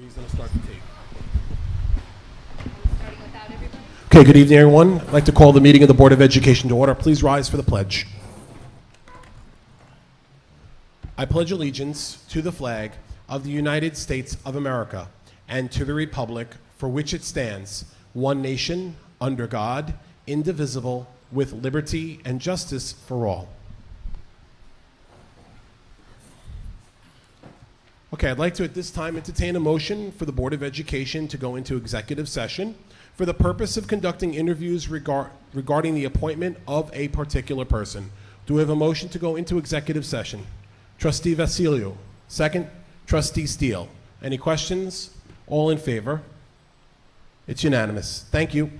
He's going to start the tape. Starting without everybody? Okay, good evening, everyone. I'd like to call the meeting of the Board of Education to order. Please rise for the pledge. I pledge allegiance to the flag of the United States of America and to the republic for which it stands, one nation, under God, indivisible, with liberty and justice for all. Okay, I'd like to at this time entertain a motion for the Board of Education to go into executive session for the purpose of conducting interviews regarding the appointment of a particular person. Do we have a motion to go into executive session? Trustee Vasilio. Second, Trustee Steele. Any questions? All in favor? It's unanimous. Thank you.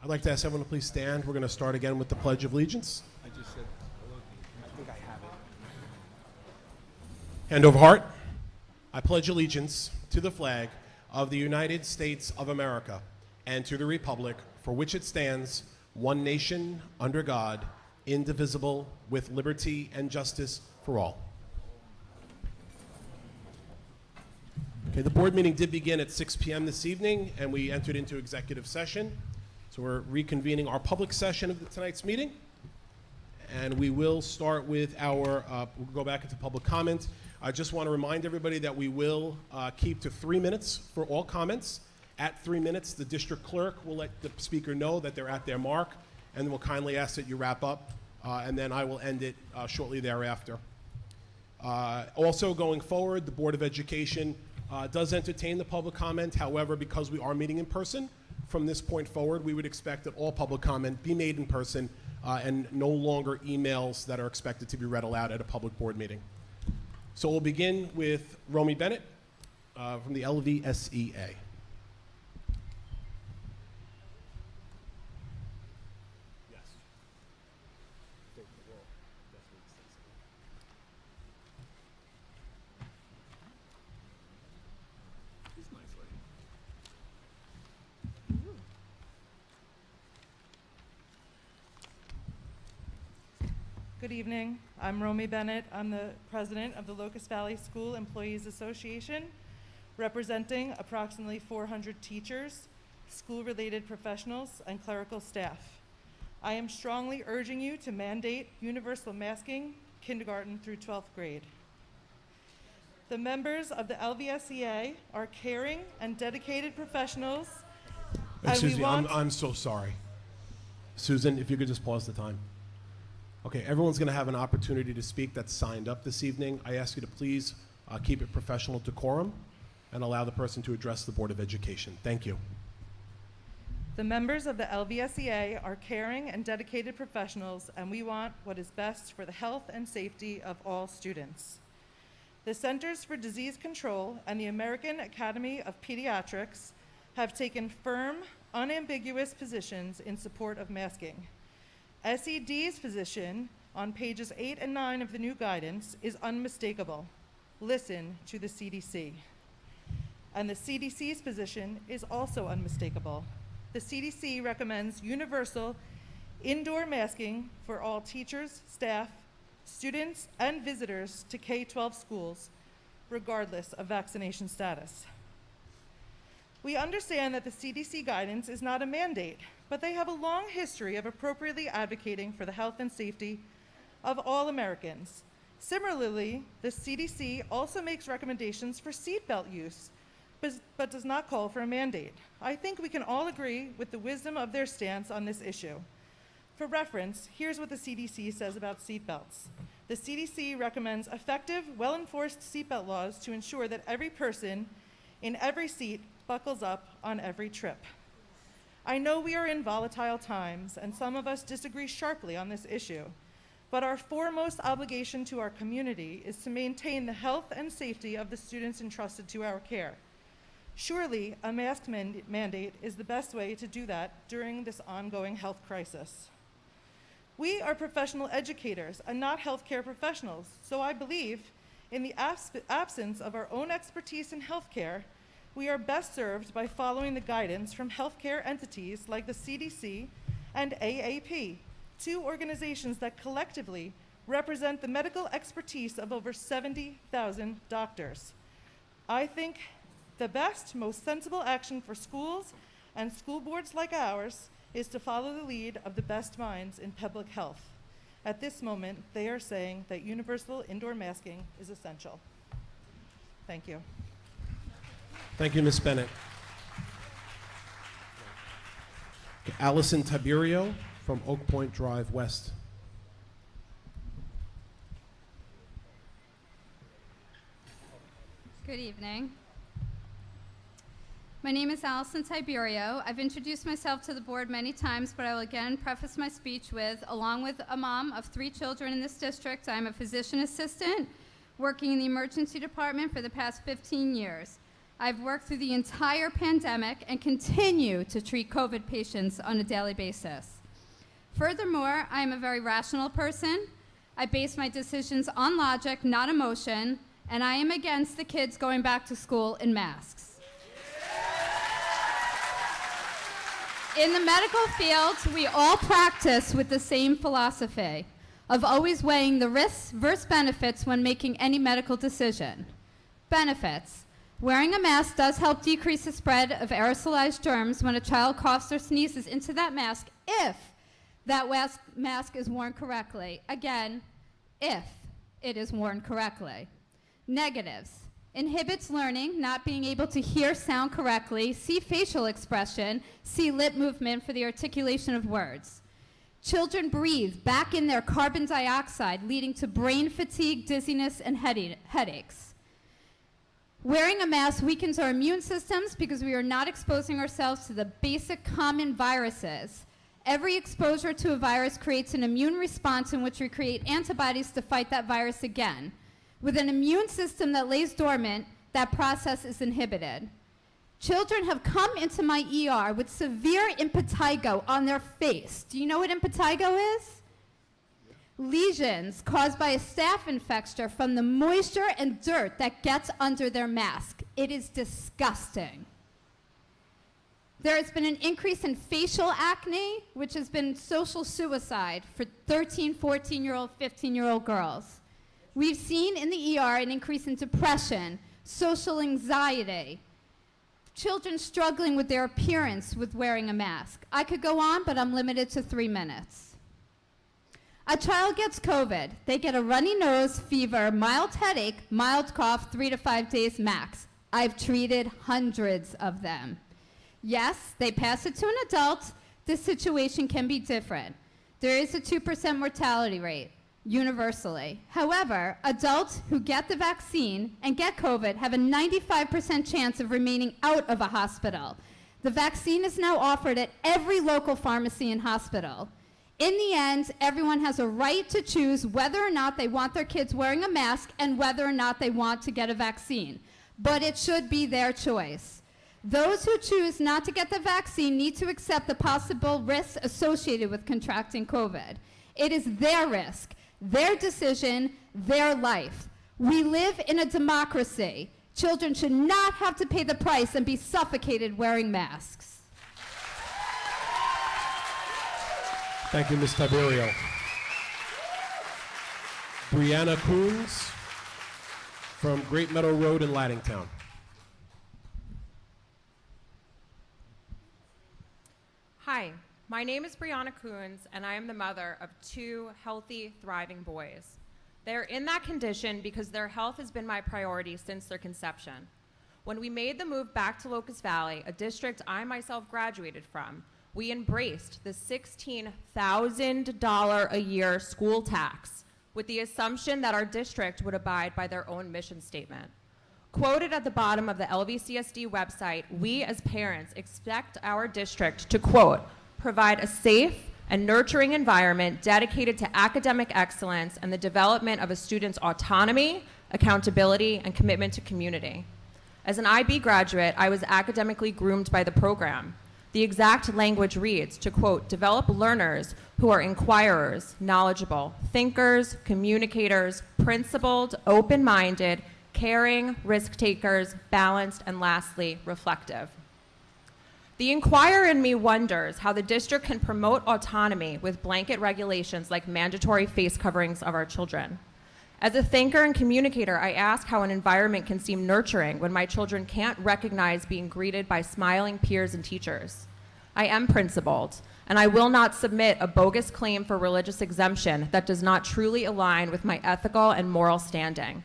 I'd like to ask everyone to please stand. We're going to start again with the Pledge of Allegiance. I just said hello. I think I have it. Hand over heart. I pledge allegiance to the flag of the United States of America and to the republic for which it stands, one nation, under God, indivisible, with liberty and justice for all. Okay, the board meeting did begin at 6 p.m. this evening, and we entered into executive session. So we're reconvening our public session of tonight's meeting. And we will start with our, we'll go back into public comment. I just want to remind everybody that we will keep to 3 minutes for all comments. At 3 minutes, the district clerk will let the speaker know that they're at their mark, and we'll kindly ask that you wrap up, and then I will end it shortly thereafter. Also, going forward, the Board of Education does entertain the public comment. However, because we are meeting in person, from this point forward, we would expect that all public comment be made in person and no longer emails that are expected to be read aloud at a public board meeting. So we'll begin with Romy Bennett from the LVSEA. Good evening. I'm Romy Bennett. I'm the president of the Locust Valley School Employees Association, representing approximately 400 teachers, school-related professionals, and clerical staff. I am strongly urging you to mandate universal masking, kindergarten through 12th grade. The members of the LVSEA are caring and dedicated professionals. Excuse me, I'm so sorry. Susan, if you could just pause the time. Okay, everyone's going to have an opportunity to speak that's signed up this evening. I ask you to please keep it professional decorum and allow the person to address the Board of Education. Thank you. The members of the LVSEA are caring and dedicated professionals, and we want what is best for the health and safety of all students. The Centers for Disease Control and the American Academy of Pediatrics have taken firm, unambiguous positions in support of masking. SED's position on pages 8 and 9 of the new guidance is unmistakable. Listen to the CDC. And the CDC's position is also unmistakable. The CDC recommends universal indoor masking for all teachers, staff, students, and visitors to K-12 schools, regardless of vaccination status. We understand that the CDC guidance is not a mandate, but they have a long history of appropriately advocating for the health and safety of all Americans. Similarly, the CDC also makes recommendations for seatbelt use, but does not call for a mandate. I think we can all agree with the wisdom of their stance on this issue. For reference, here's what the CDC says about seatbelts. The CDC recommends effective, well-enforced seatbelt laws to ensure that every person in every seat buckles up on every trip. I know we are in volatile times, and some of us disagree sharply on this issue, but our foremost obligation to our community is to maintain the health and safety of the students entrusted to our care. Surely, a mask mandate is the best way to do that during this ongoing health crisis. We are professional educators and not healthcare professionals, so I believe in the absence of our own expertise in healthcare, we are best served by following the guidance from healthcare entities like the CDC and AAP, two organizations that collectively represent the medical expertise of over 70,000 doctors. I think the best, most sensible action for schools and school boards like ours is to follow the lead of the best minds in public health. At this moment, they are saying that universal indoor masking is essential. Thank you. Thank you, Ms. Bennett. Allison Tiberio from Oak Point Drive West. Good evening. My name is Allison Tiberio. I've introduced myself to the board many times, but I will again preface my speech with, along with a mom of 3 children in this district, I'm a physician assistant working in the emergency department for the past 15 years. I've worked through the entire pandemic and continue to treat COVID patients on a daily basis. Furthermore, I am a very rational person. I base my decisions on logic, not emotion, and I am against the kids going back to school in masks. In the medical field, we all practice with the same philosophy of always weighing the risks versus benefits when making any medical decision. Benefits. Wearing a mask does help decrease the spread of aerosolized germs when a child coughs or sneezes into that mask if that mask is worn correctly. Again, if it is worn correctly. Negatives. Inhibits learning, not being able to hear sound correctly, see facial expression, see lip movement for the articulation of words. Children breathe back in their carbon dioxide, leading to brain fatigue, dizziness, and headaches. Wearing a mask weakens our immune systems because we are not exposing ourselves to the basic common viruses. Every exposure to a virus creates an immune response in which we create antibodies to fight that virus again. With an immune system that lays dormant, that process is inhibited. Children have come into my ER with severe impetigo on their face. Do you know what impetigo is? Lesions caused by a staph infection from the moisture and dirt that gets under their mask. It is disgusting. There has been an increase in facial acne, which has been social suicide for 13, 14-year-old, 15-year-old girls. We've seen in the ER an increase in depression, social anxiety, children struggling with their appearance with wearing a mask. I could go on, but I'm limited to 3 minutes. A child gets COVID. They get a runny nose, fever, mild headache, mild cough, 3 to 5 days max. I've treated hundreds of them. Yes, they pass it to an adult. This situation can be different. There is a 2% mortality rate, universally. However, adults who get the vaccine and get COVID have a 95% chance of remaining out of a hospital. The vaccine is now offered at every local pharmacy and hospital. In the end, everyone has a right to choose whether or not they want their kids wearing a mask and whether or not they want to get a vaccine. But it should be their choice. Those who choose not to get the vaccine need to accept the possible risks associated with contracting COVID. It is their risk, their decision, their life. We live in a democracy. Children should not have to pay the price and be suffocated wearing masks. Thank you, Ms. Tiberio. Brianna Coons from Great Meadow Road in Laddingtown. Hi, my name is Brianna Coons, and I am the mother of 2 healthy, thriving boys. They are in that condition because their health has been my priority since their conception. When we made the move back to Locust Valley, a district I myself graduated from, we embraced the $16,000 a year school tax with the assumption that our district would abide by their own mission statement. Quoted at the bottom of the LVCSD website, we as parents expect our district to, quote, provide a safe and nurturing environment dedicated to academic excellence and the development of a student's autonomy, accountability, and commitment to community. As an IB graduate, I was academically groomed by the program. The exact language reads, to quote, develop learners who are inquirers, knowledgeable, thinkers, communicators, principled, open-minded, caring, risk takers, balanced, and lastly, reflective. The inquirer in me wonders how the district can promote autonomy with blanket regulations like mandatory face coverings of our children. As a thinker and communicator, I ask how an environment can seem nurturing when my children can't recognize being greeted by smiling peers and teachers. I am principled, and I will not submit a bogus claim for religious exemption that does not truly align with my ethical and moral standing.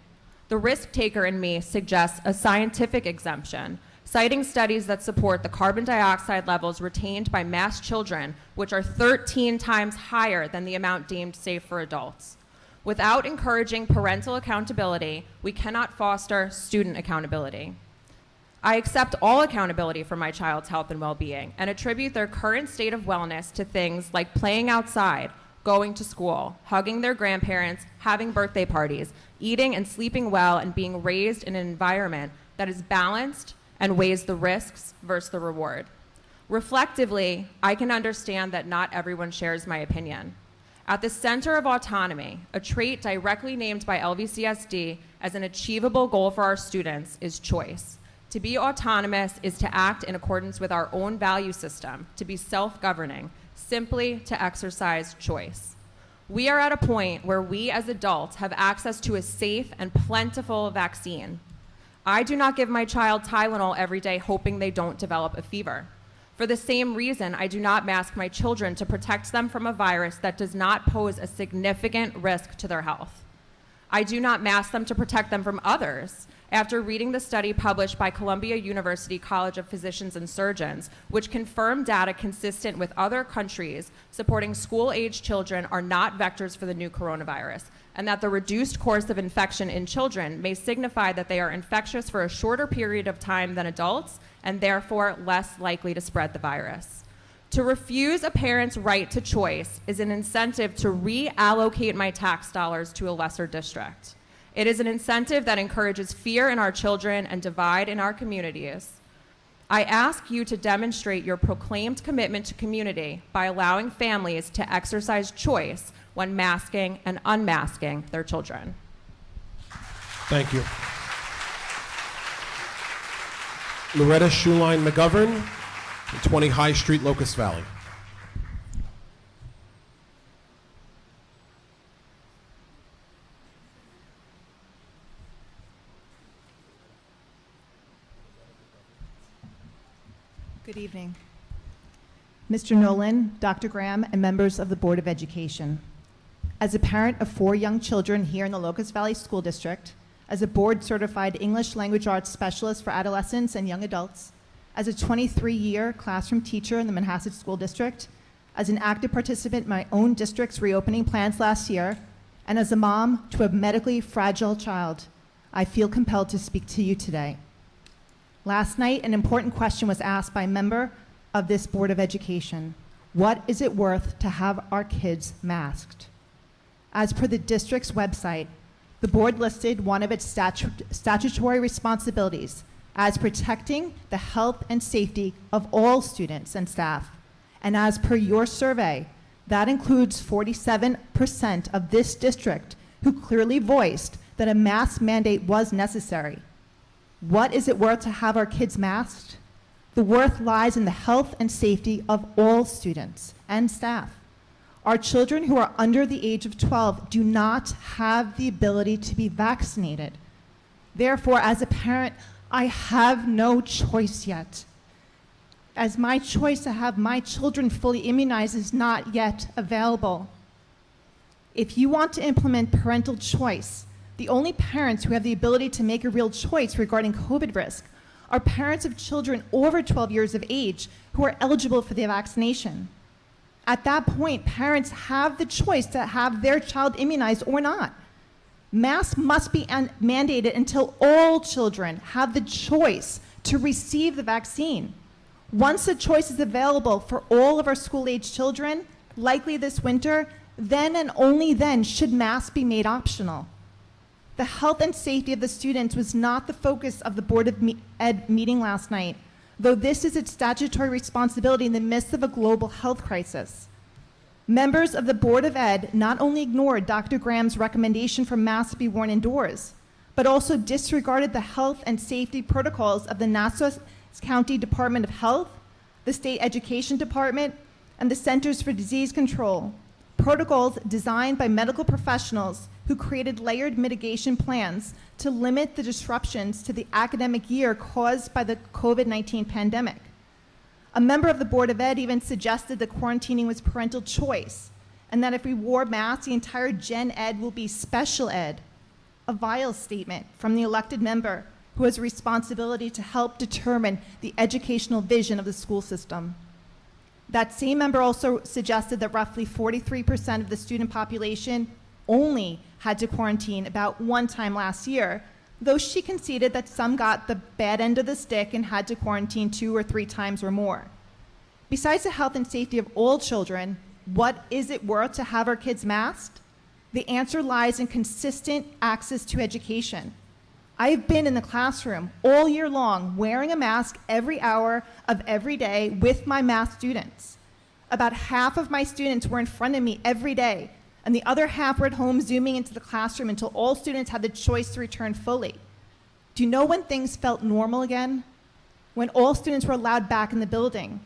The risk taker in me suggests a scientific exemption, citing studies that support the carbon dioxide levels retained by masked children, which are 13 times higher than the amount deemed safe for adults. Without encouraging parental accountability, we cannot foster student accountability. I accept all accountability for my child's health and well-being and attribute their current state of wellness to things like playing outside, going to school, hugging their grandparents, having birthday parties, eating and sleeping well, and being raised in an environment that is balanced, and weighs the risks versus the reward. Reflectively, I can understand that not everyone shares my opinion. At the center of autonomy, a trait directly named by LVCSD as an achievable goal for our students is choice. To be autonomous is to act in accordance with our own value system, to be self-governing, simply to exercise choice. We are at a point where we as adults have access to a safe and plentiful vaccine. I do not give my child Tylenol every day hoping they don't develop a fever. For the same reason, I do not mask my children to protect them from a virus that does not pose a significant risk to their health. I do not mask them to protect them from others. After reading the study published by Columbia University College of Physicians and Surgeons, which confirmed data consistent with other countries supporting school-age children are not vectors for the new coronavirus, and that the reduced course of infection in children may signify that they are infectious for a shorter period of time than adults, and therefore less likely to spread the virus. To refuse a parent's right to choice is an incentive to reallocate my tax dollars to a lesser district. It is an incentive that encourages fear in our children and divide in our communities. I ask you to demonstrate your proclaimed commitment to community by allowing families to exercise choice when masking and unmasking their children. Thank you. Loretta Schuline McGovern, 20 High Street, Locust Valley. Good evening. Mr. Nolan, Dr. Graham, and members of the Board of Education. As a parent of 4 young children here in the Locust Valley School District, as a board-certified English language arts specialist for adolescents and young adults, as a 23-year classroom teacher in the Manhasset School District, as an active participant in my own district's reopening plans last year, and as a mom to a medically fragile child, I feel compelled to speak to you today. Last night, an important question was asked by a member of this Board of Education. What is it worth to have our kids masked? As per the district's website, the board listed one of its statutory responsibilities as protecting the health and safety of all students and staff. And as per your survey, that includes 47% of this district who clearly voiced that a mask mandate was necessary. What is it worth to have our kids masked? The worth lies in the health and safety of all students and staff. Our children who are under the age of 12 do not have the ability to be vaccinated. Therefore, as a parent, I have no choice yet, as my choice to have my children fully immunized is not yet available. If you want to implement parental choice, the only parents who have the ability to make a real choice regarding COVID risk are parents of children over 12 years of age who are eligible for the vaccination. At that point, parents have the choice to have their child immunized or not. Masks must be mandated until all children have the choice to receive the vaccine. Once the choice is available for all of our school-age children, likely this winter, then and only then should masks be made optional. The health and safety of the students was not the focus of the Board of Ed meeting last night, though this is its statutory responsibility in the midst of a global health crisis. Members of the Board of Ed not only ignored Dr. Graham's recommendation for masks to be worn indoors, but also disregarded the health and safety protocols of the Nassau County Department of Health, the State Education Department, and the Centers for Disease Control, protocols designed by medical professionals who created layered mitigation plans to limit the disruptions to the academic year caused by the COVID-19 pandemic. A member of the Board of Ed even suggested that quarantining was parental choice, and that if we wore masks, the entire Gen Ed will be special ed. A vile statement from the elected member who has a responsibility to help determine the educational vision of the school system. That same member also suggested that roughly 43% of the student population only had to quarantine about one time last year, though she conceded that some got the bad end of the stick and had to quarantine 2 or 3 times or more. Besides the health and safety of all children, what is it worth to have our kids masked? The answer lies in consistent access to education. I have been in the classroom all year long wearing a mask every hour of every day with my math students. About half of my students were in front of me every day, and the other half were at home zooming into the classroom until all students had the choice to return fully. Do you know when things felt normal again? When all students were allowed back in the building,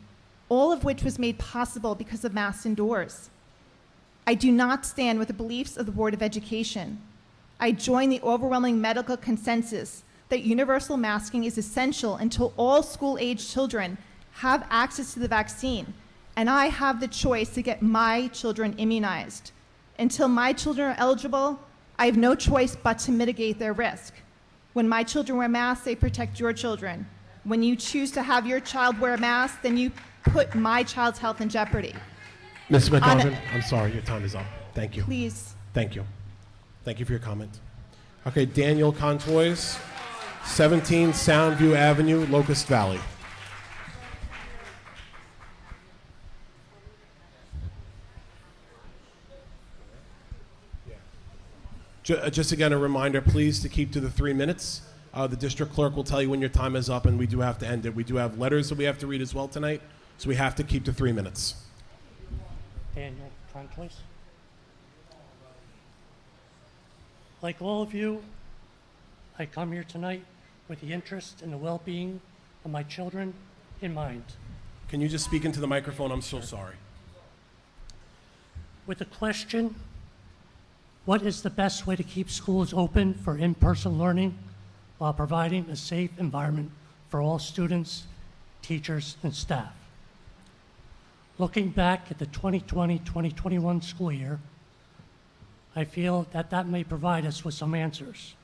all of which was made possible because of masks indoors. I do not stand with the beliefs of the Board of Education. I join the overwhelming medical consensus that universal masking is essential until all school-age children have access to the vaccine, and I have the choice to get my children immunized. Until my children are eligible, I have no choice but to mitigate their risk. When my children wear masks, they protect your children. When you choose to have your child wear a mask, then you put my child's health in jeopardy. Ms. McGovern, I'm sorry, your time is up. Thank you. Please. Thank you. Thank you for your comment. Okay, Daniel Contois, 17 Soundview Avenue, Locust Valley. Just again, a reminder, please, to keep to the 3 minutes. The district clerk will tell you when your time is up, and we do have to end it. We do have letters that we have to read as well tonight, so we have to keep to 3 minutes. Daniel Contois. Like all of you, I come here tonight with the interest and the well-being of my children in mind. Can you just speak into the microphone? I'm so sorry. With the question, what is the best way to keep schools open for in-person learning while providing a safe environment for all students, teachers, and staff? Looking back at the 2020-2021 school year, I feel that may provide us with some answers.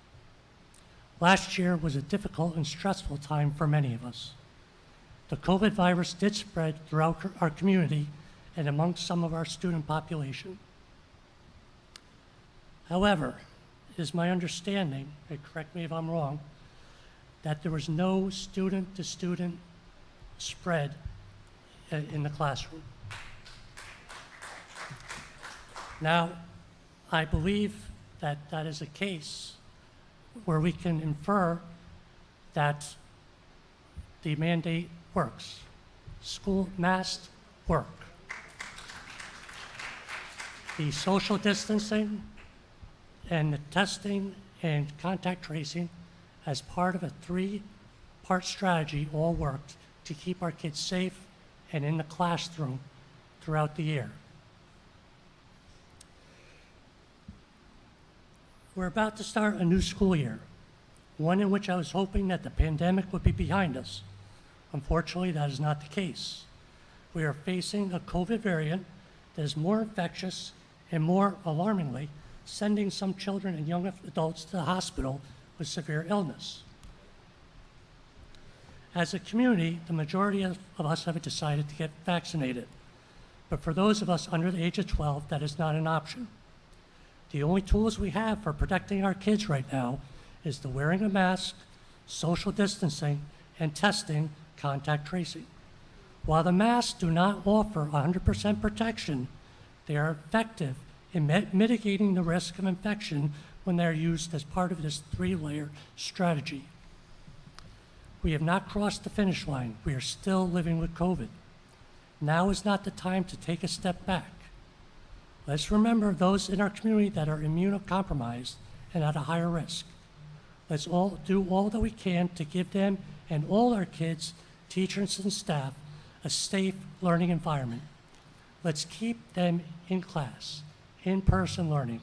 Last year was a difficult and stressful time for many of us. The COVID virus did spread throughout our community and amongst some of our student population. However, it is my understanding, and correct me if I'm wrong, that there was no student-to-student spread in the classroom. Now, I believe that that is a case where we can infer that the mandate works. School masks work. The social distancing and the testing and contact tracing as part of a 3-part strategy all worked to keep our kids safe and in the classroom throughout the year. We're about to start a new school year, one in which I was hoping that the pandemic would be behind us. Unfortunately, that is not the case. We are facing a COVID variant that is more infectious and, more alarmingly, sending some children and young adults to the hospital with severe illness. As a community, the majority of us have decided to get vaccinated. But for those of us under the age of 12, that is not an option. The only tools we have for protecting our kids right now is the wearing a mask, social distancing, and testing, contact tracing. While the masks do not offer 100% protection, they are effective in mitigating the risk of infection when they are used as part of this 3-layer strategy. We have not crossed the finish line. We are still living with COVID. Now is not the time to take a step back. Let's remember those in our community that are immunocompromised and at a higher risk. Let's all do all that we can to give them and all our kids, teachers, and staff a safe learning environment. Let's keep them in class, in-person learning.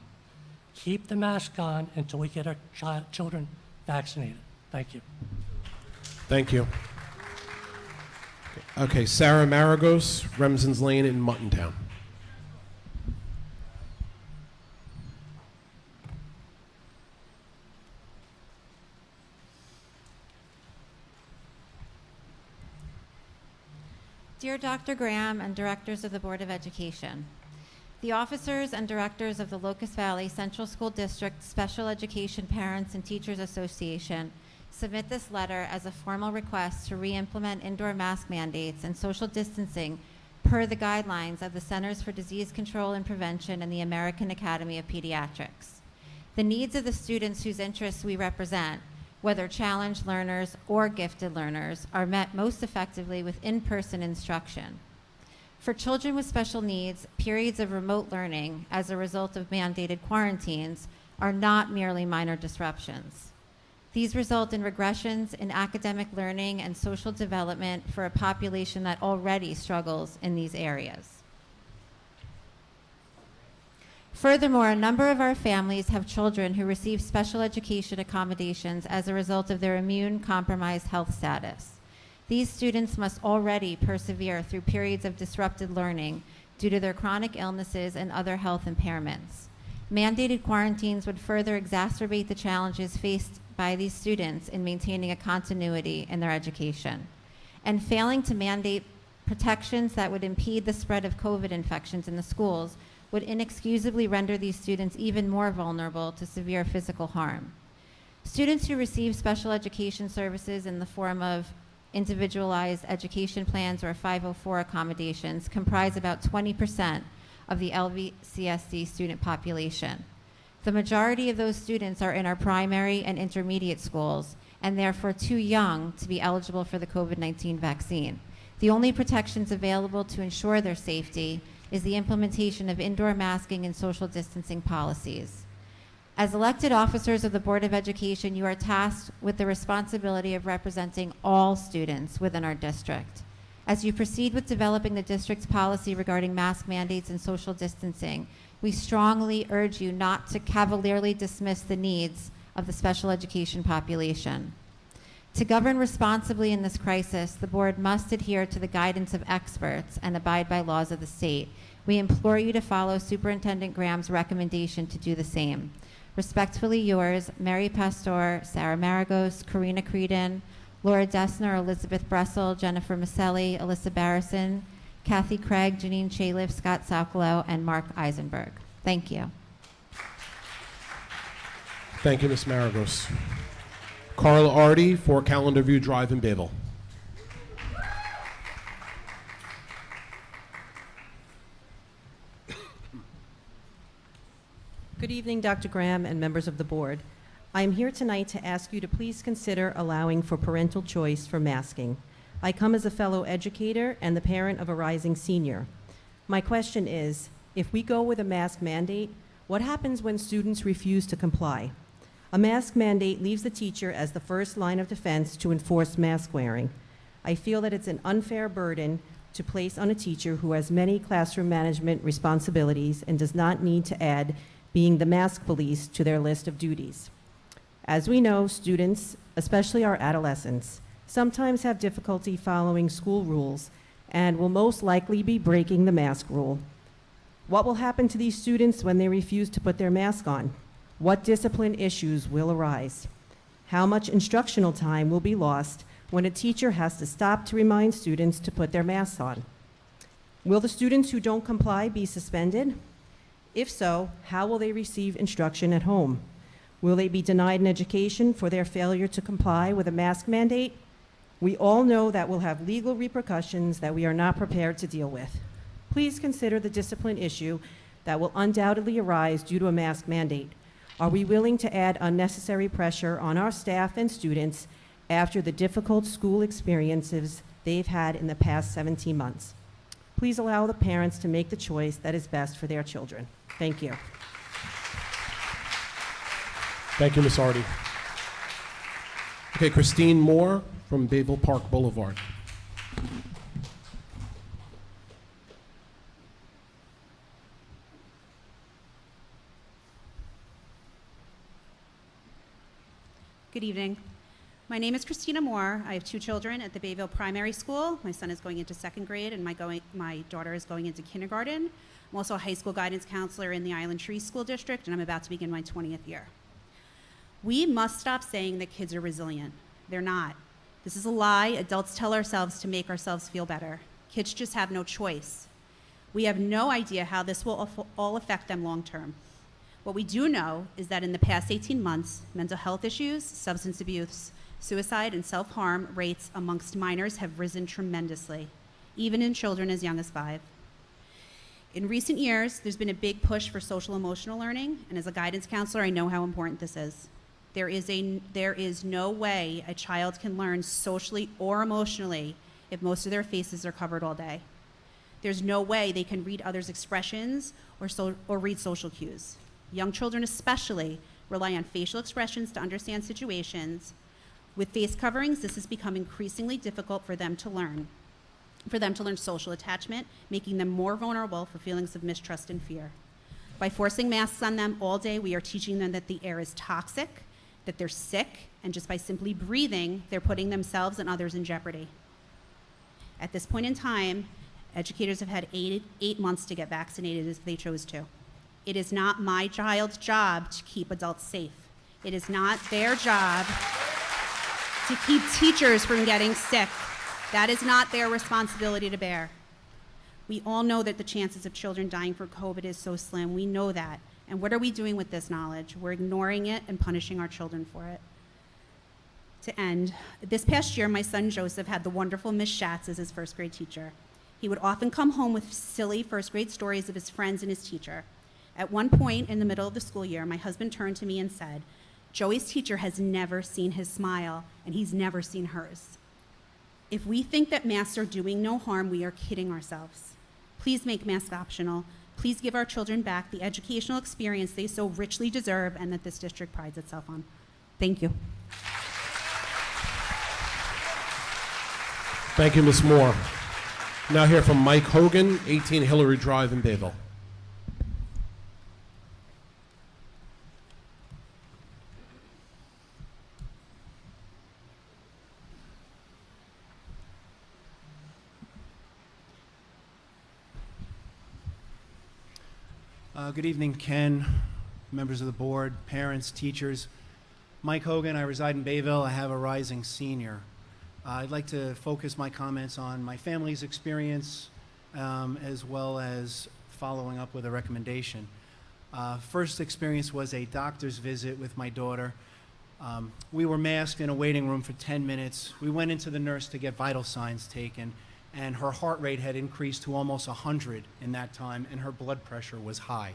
Keep the mask on until we get our children vaccinated. Thank you. Thank you. Okay, Sarah Maragos, Remsen's Lane in Muttontown. Dear Dr. Graham and directors of the Board of Education, the officers and directors of the Locust Valley Central School District Special Education Parents and Teachers Association submit this letter as a formal request to re-implement indoor mask mandates and social distancing per the guidelines of the Centers for Disease Control and Prevention and the American Academy of Pediatrics. The needs of the students whose interests we represent whether challenged learners or gifted learners, are met most effectively with in-person instruction. For children with special needs, periods of remote learning as a result of mandated quarantines are not merely minor disruptions. These result in regressions in academic learning and social development for a population that already struggles in these areas. Furthermore, a number of our families have children who receive special education accommodations as a result of their immune-compromised health status. These students must already persevere through periods of disrupted learning due to their chronic illnesses and other health impairments. Mandated quarantines would further exacerbate the challenges faced by these students in maintaining a continuity in their education. And failing to mandate protections that would impede the spread of COVID infections in the schools would inexcusably render these students even more vulnerable to severe physical harm. Students who receive special education services in the form of individualized education plans or 504 accommodations comprise about 20% of the LVCSD student population. The majority of those students are in our primary and intermediate schools and therefore too young to be eligible for the COVID-19 vaccine. The only protections available to ensure their safety is the implementation of indoor masking and social distancing policies. As elected officers of the Board of Education, you are tasked with the responsibility of representing all students within our district. As you proceed with developing the district's policy regarding mask mandates and social distancing, we strongly urge you not to cavalierly dismiss the needs of the special education population. To govern responsibly in this crisis, the board must adhere to the guidance of experts and abide by laws of the state. We implore you to follow Superintendent Graham's recommendation to do the same. Respectfully yours, Mary Pastor, Sarah Maragos, Karina Creedon, Laura Dessner, Elizabeth Bressel, Jennifer Maselli, Alyssa Barrison, Kathy Craig, Janine Chaliff, Scott Sokolow, and Mark Eisenberg. Thank you. Thank you, Ms. Maragos. Carla Artie for Calendar View Drive in Bayville. Good evening, Dr. Graham and members of the board. I am here tonight to ask you to please consider allowing for parental choice for masking. I come as a fellow educator and the parent of a rising senior. My question is, if we go with a mask mandate, what happens when students refuse to comply? A mask mandate leaves the teacher as the first line of defense to enforce mask wearing. I feel that it's an unfair burden to place on a teacher who has many classroom management responsibilities and does not need to add being the mask police to their list of duties. As we know, students, especially our adolescents, sometimes have difficulty following school rules and will most likely be breaking the mask rule. What will happen to these students when they refuse to put their mask on? What discipline issues will arise? How much instructional time will be lost when a teacher has to stop to remind students to put their masks on? Will the students who don't comply be suspended? If so, how will they receive instruction at home? Will they be denied an education for their failure to comply with a mask mandate? We all know that will have legal repercussions that we are not prepared to deal with. Please consider the discipline issue that will undoubtedly arise due to a mask mandate. Are we willing to add unnecessary pressure on our staff and students after the difficult school experiences they've had in the past 17 months? Please allow the parents to make the choice that is best for their children. Thank you. Thank you, Ms. Artie. Okay, Christine Moore from Bayville Park Boulevard. Good evening. My name is Christina Moore. I have two children at the Bayville Primary School. My son is going into second grade and my daughter is going into kindergarten. I'm also a high school guidance counselor in the Island Tree School District, and I'm about to begin my 20th year. We must stop saying that kids are resilient. They're not. This is a lie adults tell ourselves to make ourselves feel better. Kids just have no choice. We have no idea how this will all affect them long term. What we do know is that in the past 18 months, mental health issues, substance abuse, suicide, and self-harm rates amongst minors have risen tremendously, even in children as young as 5. In recent years, there's been a big push for social emotional learning, and as a guidance counselor, I know how important this is. There is no way a child can learn socially or emotionally if most of their faces are covered all day. There's no way they can read others' expressions or read social cues. Young children especially rely on facial expressions to understand situations. With face coverings, this has become increasingly difficult for them to learn social attachment, making them more vulnerable for feelings of mistrust and fear. By forcing masks on them all day, we are teaching them that the air is toxic, that they're sick, and just by simply breathing, they're putting themselves and others in jeopardy. At this point in time, educators have had eight months to get vaccinated if they chose to. It is not my child's job to keep adults safe. It is not their job to keep teachers from getting sick. That is not their responsibility to bear. We all know that the chances of children dying from COVID is so slim. We know that. And what are we doing with this knowledge? We're ignoring it and punishing our children for it. To end, this past year, my son Joseph had the wonderful Miss Schatz as his first grade teacher. He would often come home with silly first grade stories of his friends and his teacher. At one point in the middle of the school year, my husband turned to me and said, "Joey's teacher has never seen his smile, and he's never seen hers." If we think that masks are doing no harm, we are kidding ourselves. Please make masks optional. Please give our children back the educational experience they so richly deserve and that this district prides itself on. Thank you. Thank you, Ms. Moore. Now hear from Mike Hogan, 18 Hillary Drive in Bayville. Good evening, Ken, members of the board, parents, teachers. Mike Hogan, I reside in Bayville. I have a rising senior. I'd like to focus my comments on my family's experience as well as following up with a recommendation. First experience was a doctor's visit with my daughter. We were masked in a waiting room for 10 minutes. We went into the nurse to get vital signs taken, and her heart rate had increased to almost 100 in that time, and her blood pressure was high.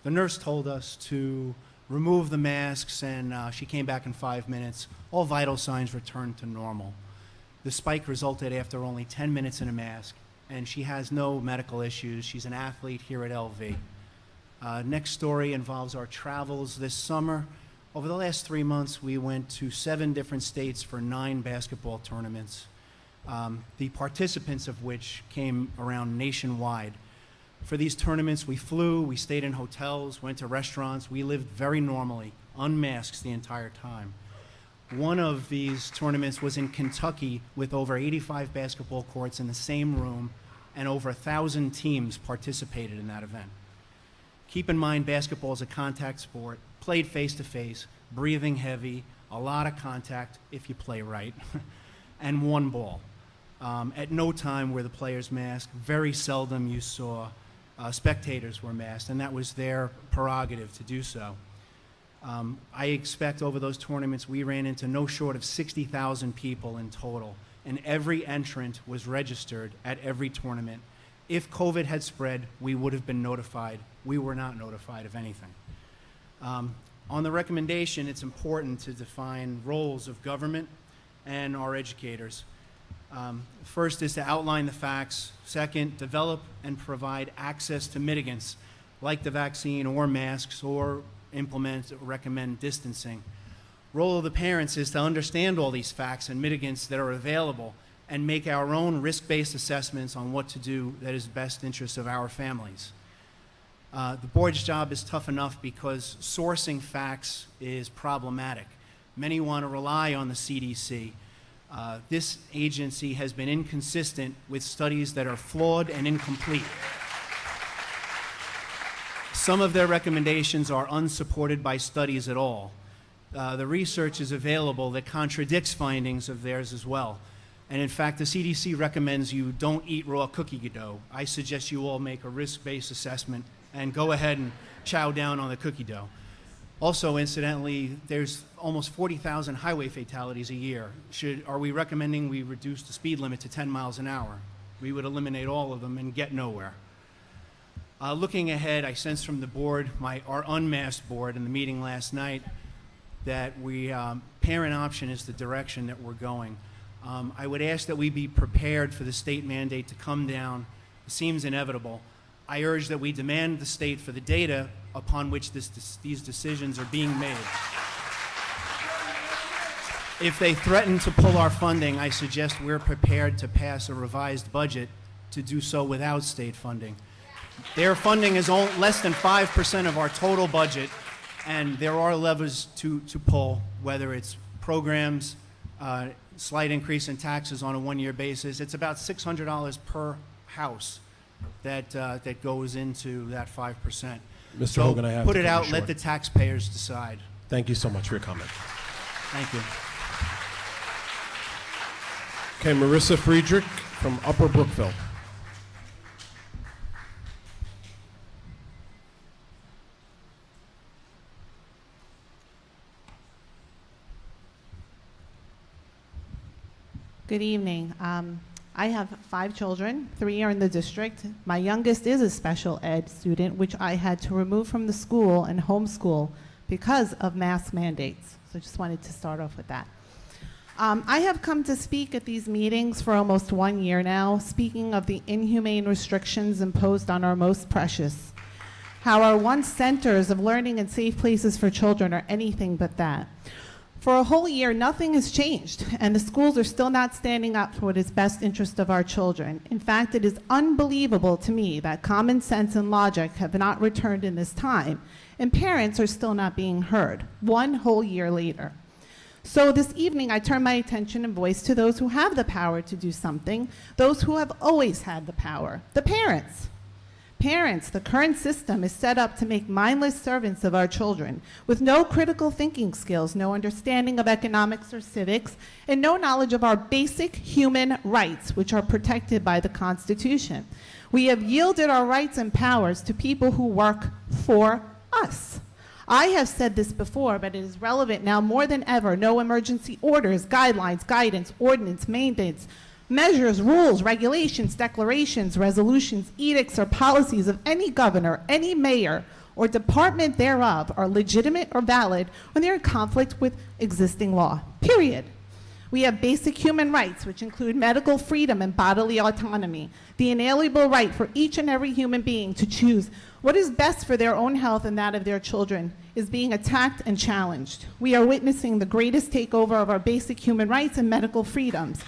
The nurse told us to remove the masks, and she came back in 5 minutes. All vital signs returned to normal. The spike resulted after only 10 minutes in a mask, and she has no medical issues. She's an athlete here at LV. Next story involves our travels this summer. Over the last 3 months, we went to 7 different states for 9 basketball tournaments, the participants of which came around nationwide. For these tournaments, we flew, we stayed in hotels, went to restaurants. We lived very normally, unmasked the entire time. One of these tournaments was in Kentucky with over 85 basketball courts in the same room, and over 1,000 teams participated in that event. Keep in mind, basketball is a contact sport, played face-to-face, breathing heavy, a lot of contact if you play right, and one ball. At no time were the players masked. Very seldom you saw spectators were masked, and that was their prerogative to do so. I expect over those tournaments we ran into no short of 60,000 people in total, and every entrant was registered at every tournament. If COVID had spread, we would have been notified. We were not notified of anything. On the recommendation, it's important to define roles of government and our educators. First is to outline the facts. Second, develop and provide access to mitigants like the vaccine or masks, or implement or recommend distancing. Role of the parents is to understand all these facts and mitigants that are available and make our own risk-based assessments on what to do that is best interest of our families. The board's job is tough enough because sourcing facts is problematic. Many want to rely on the CDC. This agency has been inconsistent with studies that are flawed and incomplete. Some of their recommendations are unsupported by studies at all. The research is available that contradicts findings of theirs as well. And in fact, the CDC recommends you don't eat raw cookie dough. I suggest you all make a risk-based assessment and go ahead and chow down on the cookie dough. Also, incidentally, there's almost 40,000 highway fatalities a year. Are we recommending we reduce the speed limit to 10 miles an hour? We would eliminate all of them and get nowhere. Looking ahead, I sense from the board, our unmasked board in the meeting last night, that parent option is the direction that we're going. I would ask that we be prepared for the state mandate to come down. It seems inevitable. I urge that we demand the state for the data upon which these decisions are being made. If they threaten to pull our funding, I suggest we're prepared to pass a revised budget to do so without state funding. Their funding is less than 5% of our total budget, and there are levers to pull, whether it's programs, slight increase in taxes on a one-year basis. It's about $600 per house that goes into that 5%. Mr. Hogan, I have put to it cut you out, let short. the taxpayers decide. Thank you so much for your comment. Thank you. Okay, Marissa Friedrich from Upper Brookville. Good evening. I have 5 children. 3 are in the district. My youngest is a special ed student, which I had to remove from the school and homeschool because of mask mandates. So just wanted to start off with that. I have come to speak at these meetings for almost 1 year now, speaking of the inhumane restrictions imposed on our most precious. How our once centers of learning and safe places for children are anything but that. For a whole year, nothing has changed, and the schools are still not standing up for what is best interest of our children. In fact, it is unbelievable to me that common sense and logic have not returned in this time, and parents are still not being heard, 1 whole year later. So this evening, I turn my attention and voice to those who have the power to do something, those who have always had the power, the parents. Parents, the current system is set up to make mindless servants of our children with no critical thinking skills, no understanding of economics or civics, and no knowledge of our basic human rights, which are protected by the Constitution. We have yielded our rights and powers to people who work for us. I have said this before, but it is relevant now more than ever. No emergency orders, guidelines, guidance, ordinance, mandates, measures, rules, regulations, declarations, resolutions, edicts, or policies of any governor, any mayor, or department thereof are legitimate or valid when they're in conflict with existing law, period. We have basic human rights, which include medical freedom and bodily autonomy, the inalienable right for each and every human being to choose what is best for their own health and that of their children is being attacked and challenged. We are witnessing the greatest takeover of our basic human rights and medical freedoms.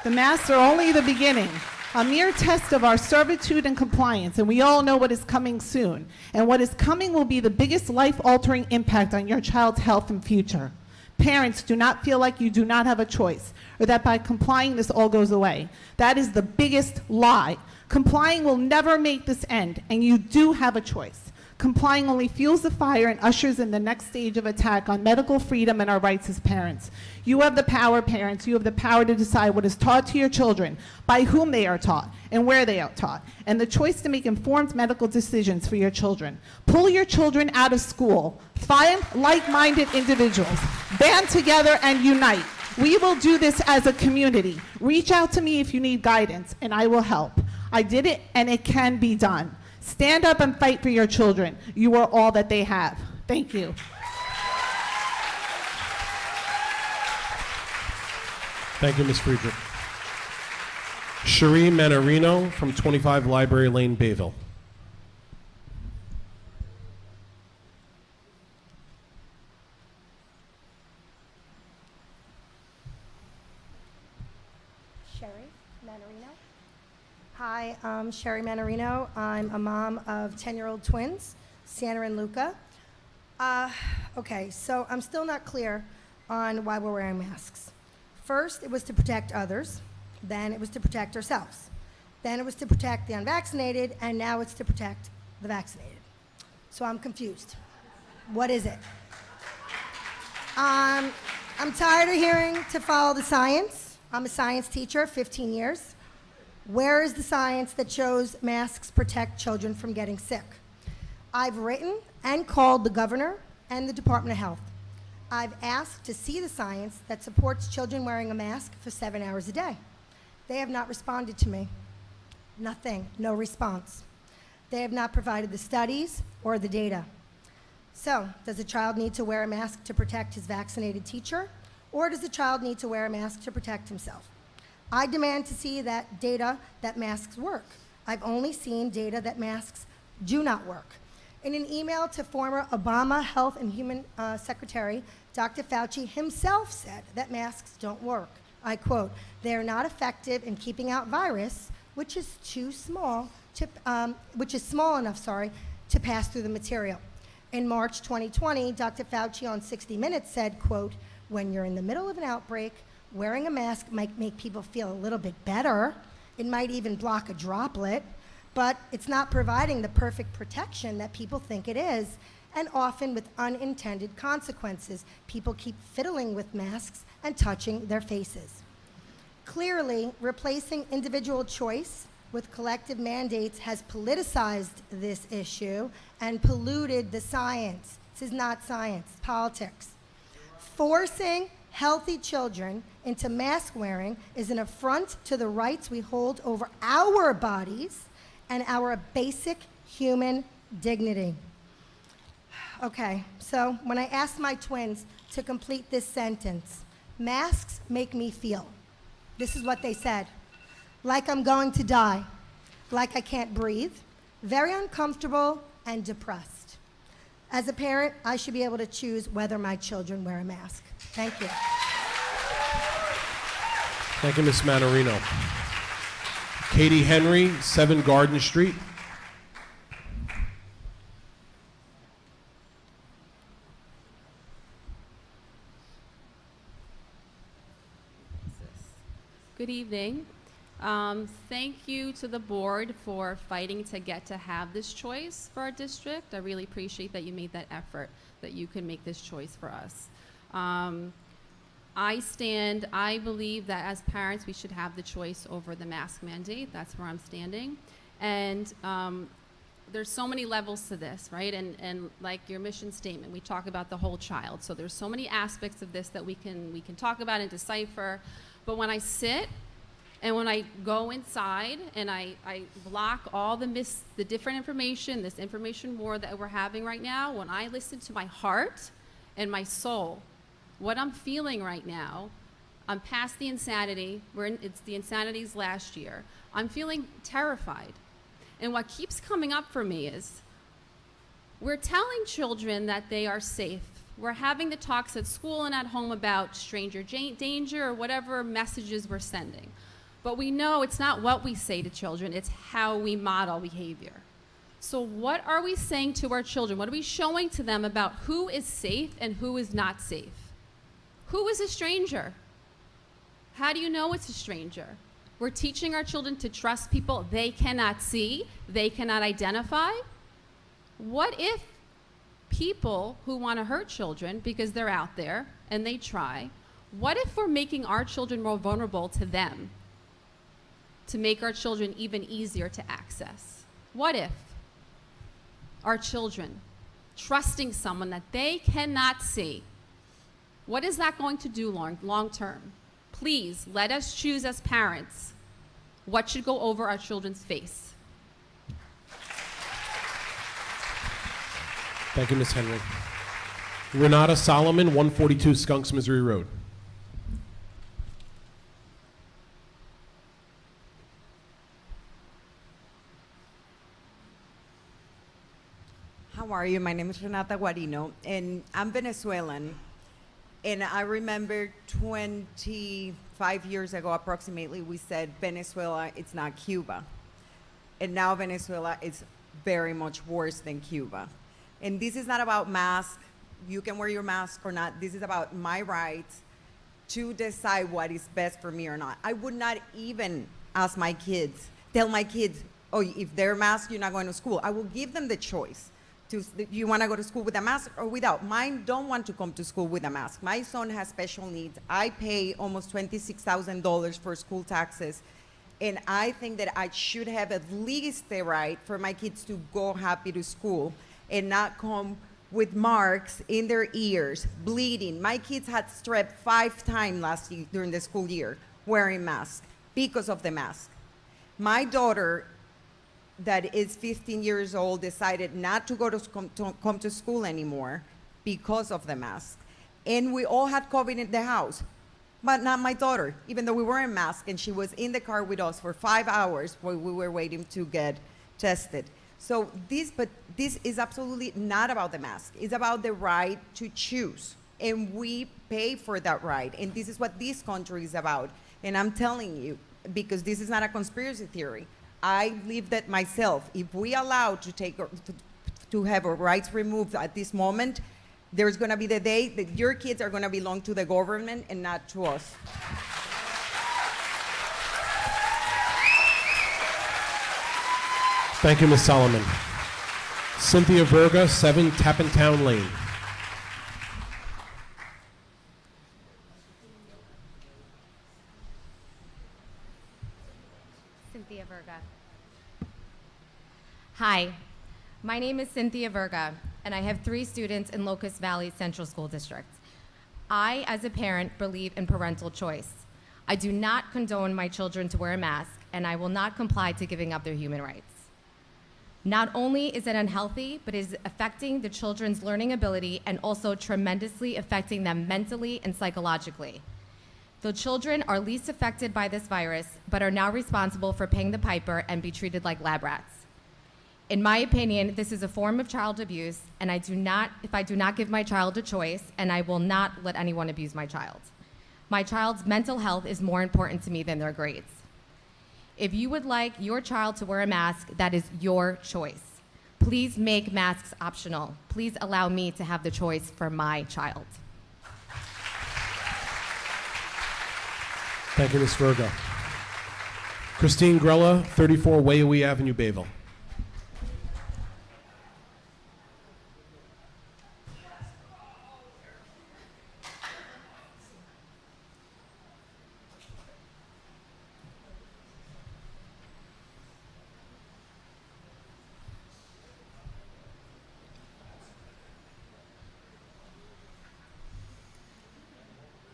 The masks are only the beginning, a mere test of our servitude and compliance, and we all know what is coming soon. And what is coming will be the biggest life-altering impact on your child's health and future. Parents, do not feel like you do not have a choice, or that by complying this all goes away. That is the biggest lie. Complying will never make this end, and you do have a choice. Complying only fuels the fire and ushers in the next stage of attack on medical freedom and our rights as parents. You have the power, parents. You have the power to decide what is taught to your children, by whom they are taught, and where they are taught, and the choice to make informed medical decisions for your children. Pull your children out of school. Find like-minded individuals. Band together and unite. We will do this as a community. Reach out to me if you need guidance, and I will help. I did it, and it can be done. Stand up and fight for your children. You are all that they have. Thank you. Thank you, Ms. Friedrich. Cherie Manarino from 25 Library Lane, Bayville. Sherry Manarino. Hi, I'm Sherry Manarino. I'm a mom of 10-year-old twins, Sienna and Luca. Okay, so I'm still not clear on why we're wearing masks. First, it was to protect others. Then it was to protect ourselves. Then it was to protect the unvaccinated, and now it's to protect the vaccinated. So I'm confused. What is it? I'm tired of hearing to follow the science. I'm a science teacher, 15 years. Where is the science that shows masks protect children from getting sick? I've written and called the governor and the Department of Health. I've asked to see the science that supports children wearing a mask for 7 hours a day. They have not responded to me. Nothing, no response. They have not provided the studies or the data. So, does a child need to wear a mask to protect his vaccinated teacher, or does a child need to wear a mask to protect himself? I demand to see that data that masks work. I've only seen data that masks do not work. In an email to former Obama Health and Human Secretary, Dr. Fauci himself said that masks don't work. I quote, "They are not effective in keeping out virus, which is small enough, to pass through the material." In March 2020, Dr. Fauci on 60 Minutes said, quote, "When you're in the middle of an outbreak, wearing a mask might make people feel a little bit better. It might even block a droplet, but it's not providing the perfect protection that people think it is, and often with unintended consequences. People keep fiddling with masks and touching their faces." Clearly, replacing individual choice with collective mandates has politicized this issue and polluted the science. This is not science, it's politics. Forcing healthy children into mask wearing is an affront to the rights we hold over our bodies and our basic human dignity. Okay, so when I asked my twins to complete this sentence, masks make me feel. This is what they said. Like I'm going to die, like I can't breathe, very uncomfortable and depressed. As a parent, I should be able to choose whether my children wear a mask. Thank you. Thank you, Ms. Manarino. Katie Henry, 7 Garden Street. Good evening. Thank you to the board for fighting to get to have this choice for our district. I really appreciate that you made that effort, that you can make this choice for us. I believe that as parents, we should have the choice over the mask mandate. That's where I'm standing. And there's so many levels to this, right? And like your mission statement, we talk about the whole child. So there's so many aspects of this that we can talk about and decipher. But when I sit and when I go inside and I block all the different information, this information war that we're having right now, when I listen to my heart and my soul, what I'm feeling right now, I'm past the insanity. It's the insanity's last year. I'm feeling terrified. And what keeps coming up for me is we're telling children that they are safe. We're having the talks at school and at home about stranger danger or whatever messages we're sending. But we know it's not what we say to children, it's how we model behavior. So what are we saying to our children? What are we showing to them about who is safe and who is not safe? Who is a stranger? How do you know it's a stranger? We're teaching our children to trust people they cannot see, they cannot identify. What if people who want to hurt children, because they're out there and they try, what if we're making our children more vulnerable to them, to make our children even easier to access? What if our children trusting someone that they cannot see, what is that going to do long term? Please let us choose as parents what should go over our children's face. Thank you, Ms. Henry. Renata Solomon, 142 Skunks, Missouri Road. How are you? My name is Renata Guarino, and I'm Venezuelan. And I remember 25 years ago, approximately, we said Venezuela, it's not Cuba. And now Venezuela is very much worse than Cuba. And this is not about mask. You can wear your mask or not. This is about my right to decide what is best for me or not. I would not even ask my kids, tell my kids, oh, if they're masked, you're not going to school. I will give them the choice. You want to go to school with a mask or without? Mine don't want to come to school with a mask. My son has special needs. I pay almost $26,000 for school taxes. And I think that I should have at least the right for my kids to go happy to school and not come with marks in their ears, bleeding. My kids had strep 5 times last year during the school year wearing masks because of the mask. My daughter that is 15 years old decided not to come to school anymore because of the mask. And we all had COVID in the house, but not my daughter, even though we were in mask and she was in the car with us for 5 hours while we were waiting to get tested. So this is absolutely not about the mask. It's about the right to choose. And we pay for that right. And this is what this country is about. And I'm telling you, because this is not a conspiracy theory, I lived that myself. If we allow to have our rights removed at this moment, there's going to be the day that your kids are going to belong to the government and not to us. Thank you, Ms. Solomon. Cynthia Verga, 7 Tappantown Lane. Cynthia Verga. Hi, my name is Cynthia Verga, and I have 3 students in Locust Valley Central School District. I, as a parent, believe in parental choice. I do not condone my children to wear a mask, and I will not comply to giving up their human rights. Not only is it unhealthy, but it is affecting the children's learning ability and also tremendously affecting them mentally and psychologically. The children are least affected by this virus, but are now responsible for paying the piper and be treated like lab rats. In my opinion, this is a form of child abuse, and if I do not give my child a choice, and I will not let anyone abuse my child. My child's mental health is more important to me than their grades. If you would like your child to wear a mask, that is your choice. Please make masks optional. Please allow me to have the choice for my child. Thank you, Ms. Verga. Christine Grella, 34 Wayowie Avenue, Bayville.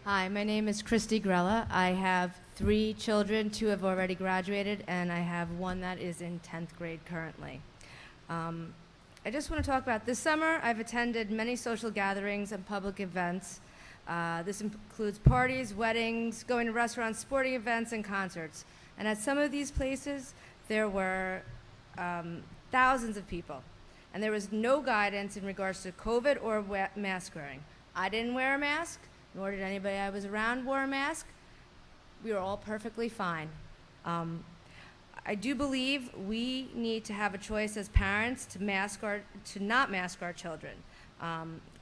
Hi, my name is Christy Grella. I have 3 children, 2 have already graduated, and I have 1 that is in 10th grade currently. I just want to talk about this summer. I've attended many social gatherings and public events. This includes parties, weddings, going to restaurants, sporting events, and concerts. And at some of these places, there were thousands of people. And there was no guidance in regards to COVID or mask wearing. I didn't wear a mask, nor did anybody I was around wear a mask. We were all perfectly fine. I do believe we need to have a choice as parents to not mask our children.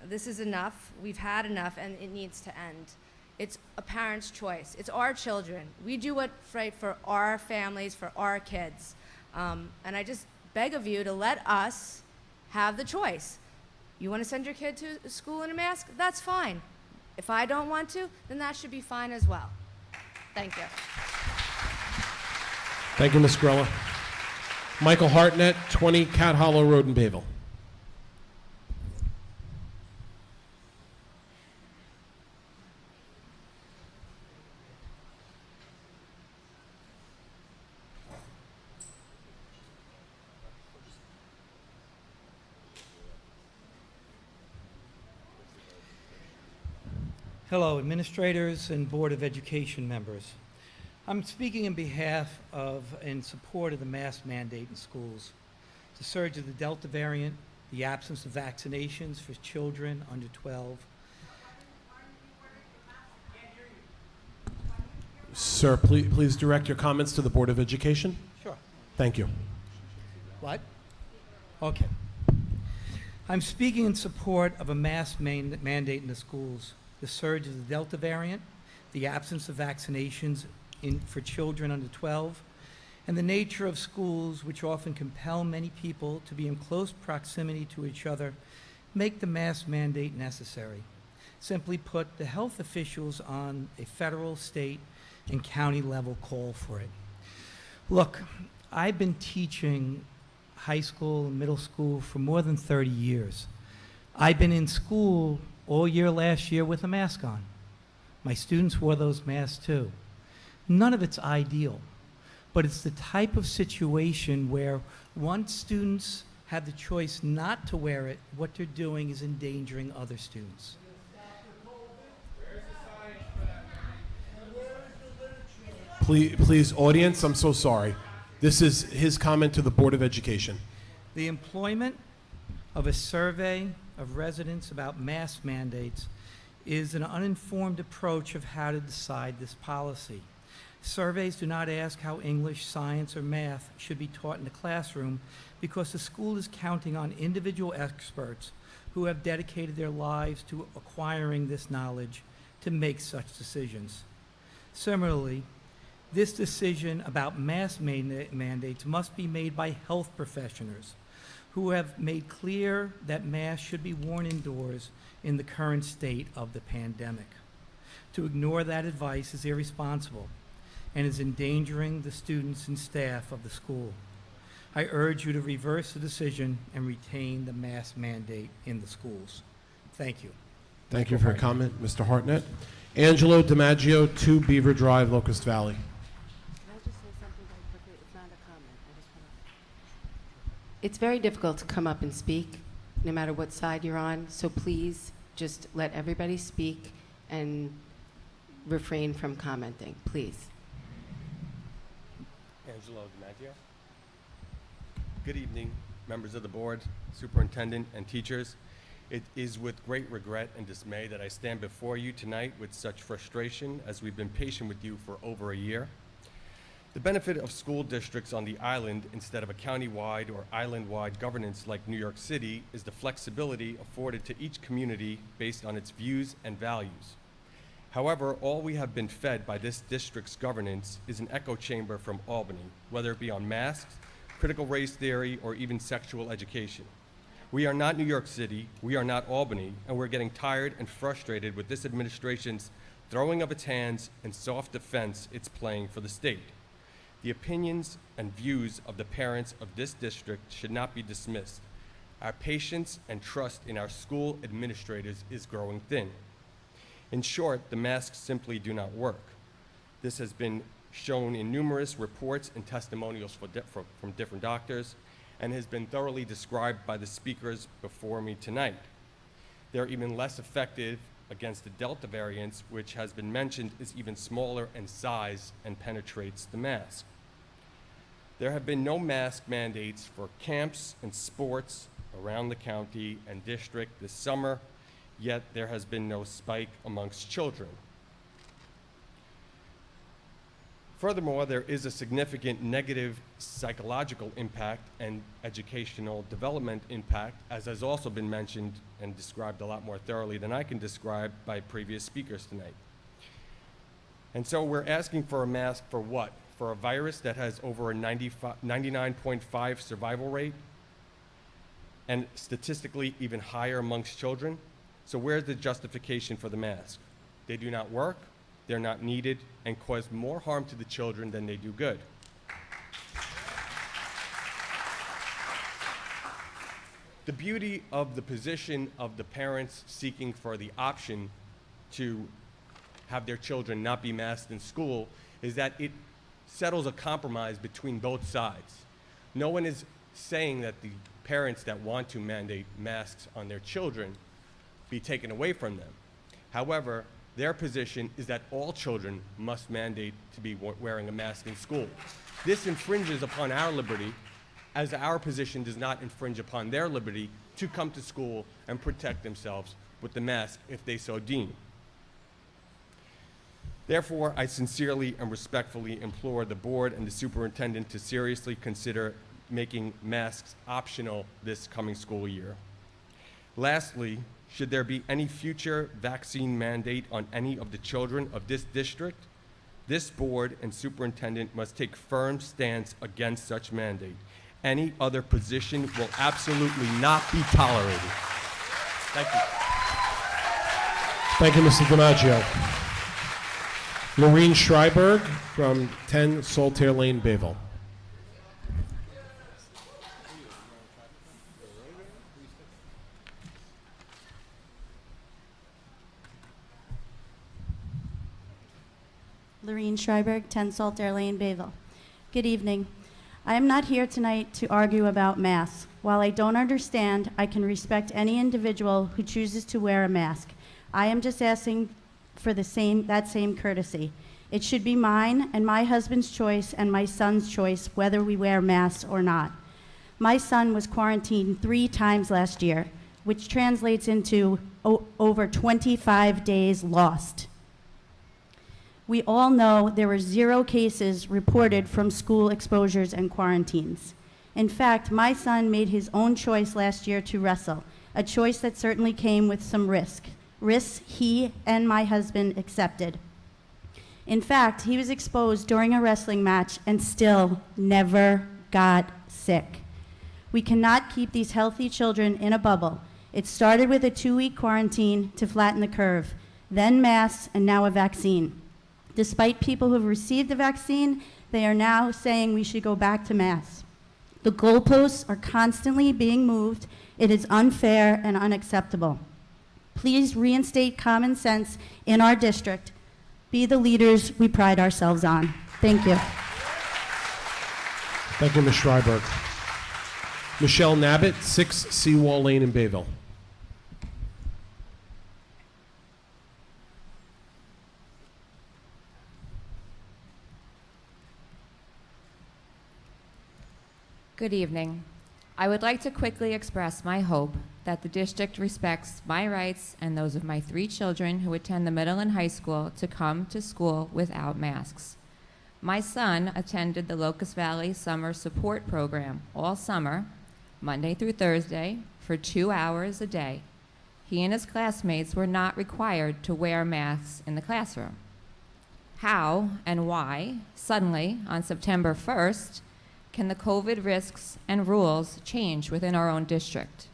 This is enough. We've had enough, and it needs to end. It's a parent's choice. It's our children. We do what's right for our families, for our kids. And I just beg of you to let us have the choice. You want to send your kid to school in a mask? That's fine. If I don't want to, then that should be fine as well. Thank you. Thank you, Ms. Grella. Michael Hartnett, 20 Cat Hollow Road in Bayville. Hello, administrators and Board of Education members. I'm speaking in behalf of and support of the mask mandate in schools. The surge of the Delta variant, the absence of vaccinations for children under 12. Sir, please direct your comments to the Board of Education. Sure. Thank you. What? Okay. I'm speaking in support of a mask mandate in the schools. The surge of the Delta variant, the absence of vaccinations for children under 12, and the nature of schools, which often compel many people to be in close proximity to each other, make the mask mandate necessary. Simply put, the health officials on a federal, state, and county level call for it. Look, I've been teaching high school and middle school for more than 30 years. I've been in school all year last year with a mask on. My students wore those masks too. None of it's ideal, but it's the type of situation where once students have the choice not to wear it, what they're doing is endangering other students. Please, audience, I'm so sorry. This is his comment to the Board of Education. The employment of a survey of residents about mask mandates is an uninformed approach of how to decide this policy. Surveys do not ask how English, science, or math should be taught in the classroom because the school is counting on individual experts who have dedicated their lives to acquiring this knowledge to make such decisions. Similarly, this decision about mask mandates must be made by health professionals who have made clear that masks should be worn indoors in the current state of the pandemic. To ignore that advice is irresponsible and is endangering the students and staff of the school. I urge you to reverse the decision and retain the mask mandate in the schools. Thank you. Thank you for your comment, Mr. Hartnett. Angelo DiMaggio, 2 Beaver Drive, Locust Valley. It's very difficult to come up and speak, no matter what side you're on, so please just let everybody speak and refrain from commenting, please. Angelo DiMaggio. Good evening, members of the board, superintendent, and teachers. It is with great regret and dismay that I stand before you tonight with such frustration as we've been patient with you for over a year. The benefit of school districts on the island instead of a county-wide or island-wide governance like New York City is the flexibility afforded to each community based on its views and values. However, all we have been fed by this district's governance is an echo chamber from Albany, whether it be on masks, critical race theory, or even sexual education. We are not New York City, we are not Albany, and we're getting tired and frustrated with this administration's throwing of its hands and soft defense it's playing for the state. The opinions and views of the parents of this district should not be dismissed. Our patience and trust in our school administrators is growing thin. In short, the masks simply do not work. This has been shown in numerous reports and testimonials from different doctors and has been thoroughly described by the speakers before me tonight. They're even less effective against the Delta variants, which has been mentioned is even smaller in size and penetrates the mask. There have been no mask mandates for camps and sports around the county and district this summer, yet there has been no spike amongst children. Furthermore, there is a significant negative psychological impact and educational development impact, as has also been mentioned and described a lot more thoroughly than I can describe by previous speakers tonight. And so we're asking for a mask for what? For a virus that has over a 99.5 survival rate and statistically even higher amongst children? So where's the justification for the mask? They do not work, they're not needed, and cause more harm to the children than they do good. The beauty of the position of the parents seeking for the option to have their children not be masked in school is that it settles a compromise between both sides. No one is saying that the parents that want to mandate masks on their children be taken away from them. However, their position is that all children must mandate to be wearing a mask in school. This infringes upon our liberty, as our position does not infringe upon their liberty to come to school and protect themselves with the mask if they so deem. Therefore, I sincerely and respectfully implore the board and the superintendent to seriously consider making masks optional this coming school year. Lastly, should there be any future vaccine mandate on any of the children of this district, this board and superintendent must take firm stance against such mandate. Any other position will absolutely not be tolerated. Thank you. Thank you, Mr. DiMaggio. Lorene Schreiberg from 10 Saltaire Lane, Bayville. Lorene Schreiberg, 10 Saltaire Lane, Bayville. Good evening. I am not here tonight to argue about masks. While I don't understand, I can respect any individual who chooses to wear a mask. I am just asking for that same courtesy. It should be mine and my husband's choice and my son's choice whether we wear masks or not. My son was quarantined 3 times last year, which translates into over 25 days lost. We all know there were 0 cases reported from school exposures and quarantines. In fact, my son made his own choice last year to wrestle, a choice that certainly came with some risks he and my husband accepted. In fact, he was exposed during a wrestling match and still never got sick. We cannot keep these healthy children in a bubble. It started with a 2-week quarantine to flatten the curve, then masks, and now a vaccine. Despite people who have received the vaccine, they are now saying we should go back to masks. The goalposts are constantly being moved. It is unfair and unacceptable. Please reinstate common sense in our district. Be the leaders we pride ourselves on. Thank you. Thank you, Ms. Schreiber. Michelle Nabbitt, 6 Seawall Lane in Bayville. Good evening. I would like to quickly express my hope that the district respects my rights and those of my 3 children who attend the middle and high school to come to school without masks. My son attended the Locust Valley Summer Support Program all summer, Monday through Thursday, for 2 hours a day. He and his classmates were not required to wear masks in the classroom. How and why, suddenly, on September 1st, can the COVID risks and rules change within our own district?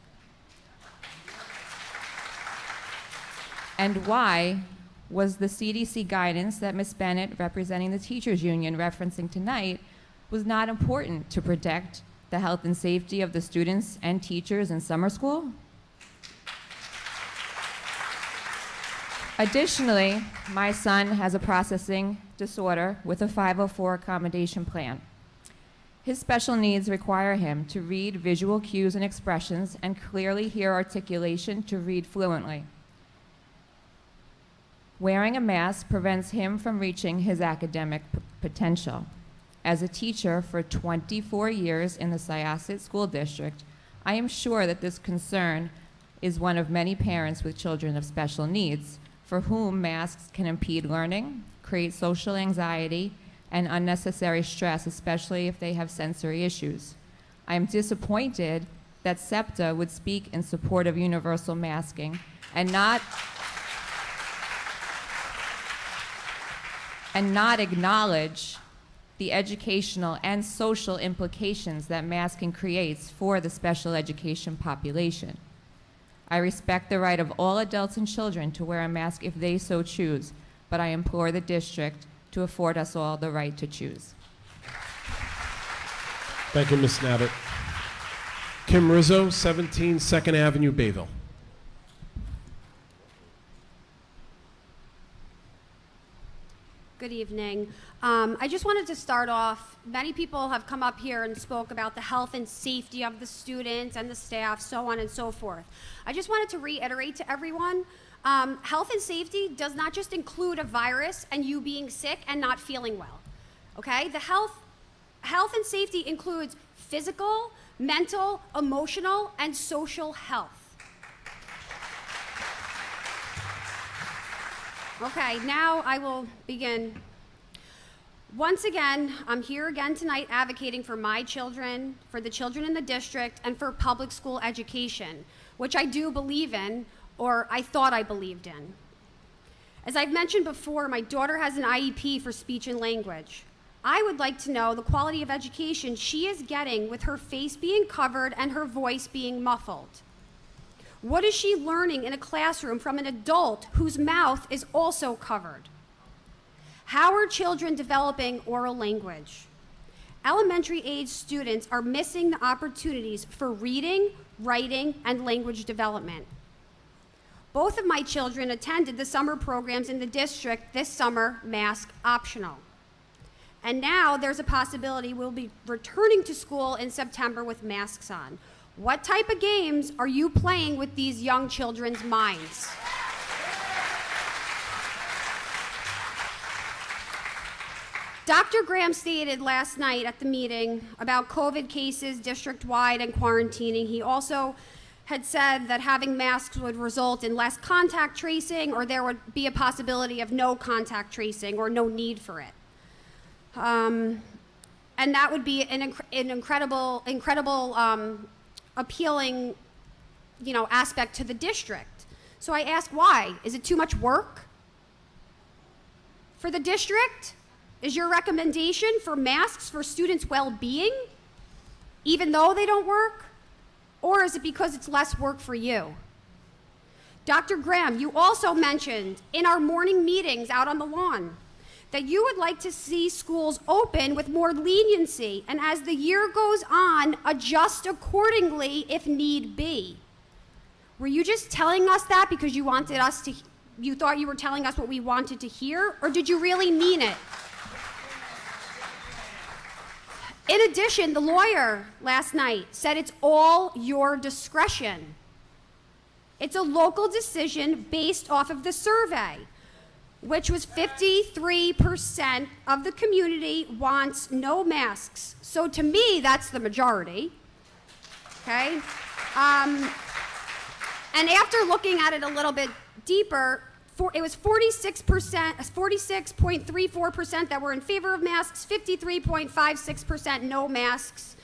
And why was the CDC guidance that Ms. Bennett, representing the teachers union, referencing tonight, was not important to protect the health and safety of the students and teachers in summer school? Additionally, my son has a processing disorder with a 504 accommodation plan. His special needs require him to read visual cues and expressions and clearly hear articulation to read fluently. Wearing a mask prevents him from reaching his academic potential. As a teacher for 24 years in the Syosset School District, I am sure that this concern is one of many parents with children of special needs for whom masks can impede learning, create social anxiety, and unnecessary stress, especially if they have sensory issues. I am disappointed that SEPTA would speak in support of universal masking and not acknowledge the educational and social implications that masking creates for the special education population. I respect the right of all adults and children to wear a mask if they so choose, but I implore the district to afford us all the right to choose. Thank you, Ms. Nabbitt. Kim Rizzo, 17 2nd Avenue, Bayville. Good evening. I just wanted to start off, many people have come up here and spoke about the health and safety of the students and the staff, so on and so forth. I just wanted to reiterate to everyone, health and safety does not just include a virus and you being sick and not feeling well, okay? The health and safety includes physical, mental, emotional, and social health. Okay, now I will begin. Once again, I'm here again tonight advocating for my children, for the children in the district, and for public school education, which I do believe in, or I thought I believed in. As I've mentioned before, my daughter has an IEP for speech and language. I would like to know the quality of education she is getting with her face being covered and her voice being muffled. What is she learning in a classroom from an adult whose mouth is also covered? How are children developing oral language? Elementary age students are missing the opportunities for reading, writing, and language development. Both of my children attended the summer programs in the district this summer, mask optional. And now there's a possibility we'll be returning to school in September with masks on. What type of games are you playing with these young children's minds? Dr. Graham stated last night at the meeting about COVID cases district-wide and quarantining. He also had said that having masks would result in less contact tracing, or there would be a possibility of no contact tracing or no need for it. And that would be an incredible appealing, aspect to the district. So I ask, why? Is it too much work for the district? Is your recommendation for masks for students' well-being, even though they don't work? Or is it because it's less work for you? Dr. Graham, you also mentioned in our morning meetings out on the lawn that you would like to see schools open with more leniency, and as the year goes on, adjust accordingly if need be. Were you just telling us that because you thought you were telling us what we wanted to hear, or did you really mean it? In addition, the lawyer last night said it's all your discretion. It's a local decision based off of the survey, which was 53% of the community wants no masks. So to me, that's the majority, okay? And after looking at it a little bit deeper, it was 46.34% that were in favor of masks, 53.56% no masks.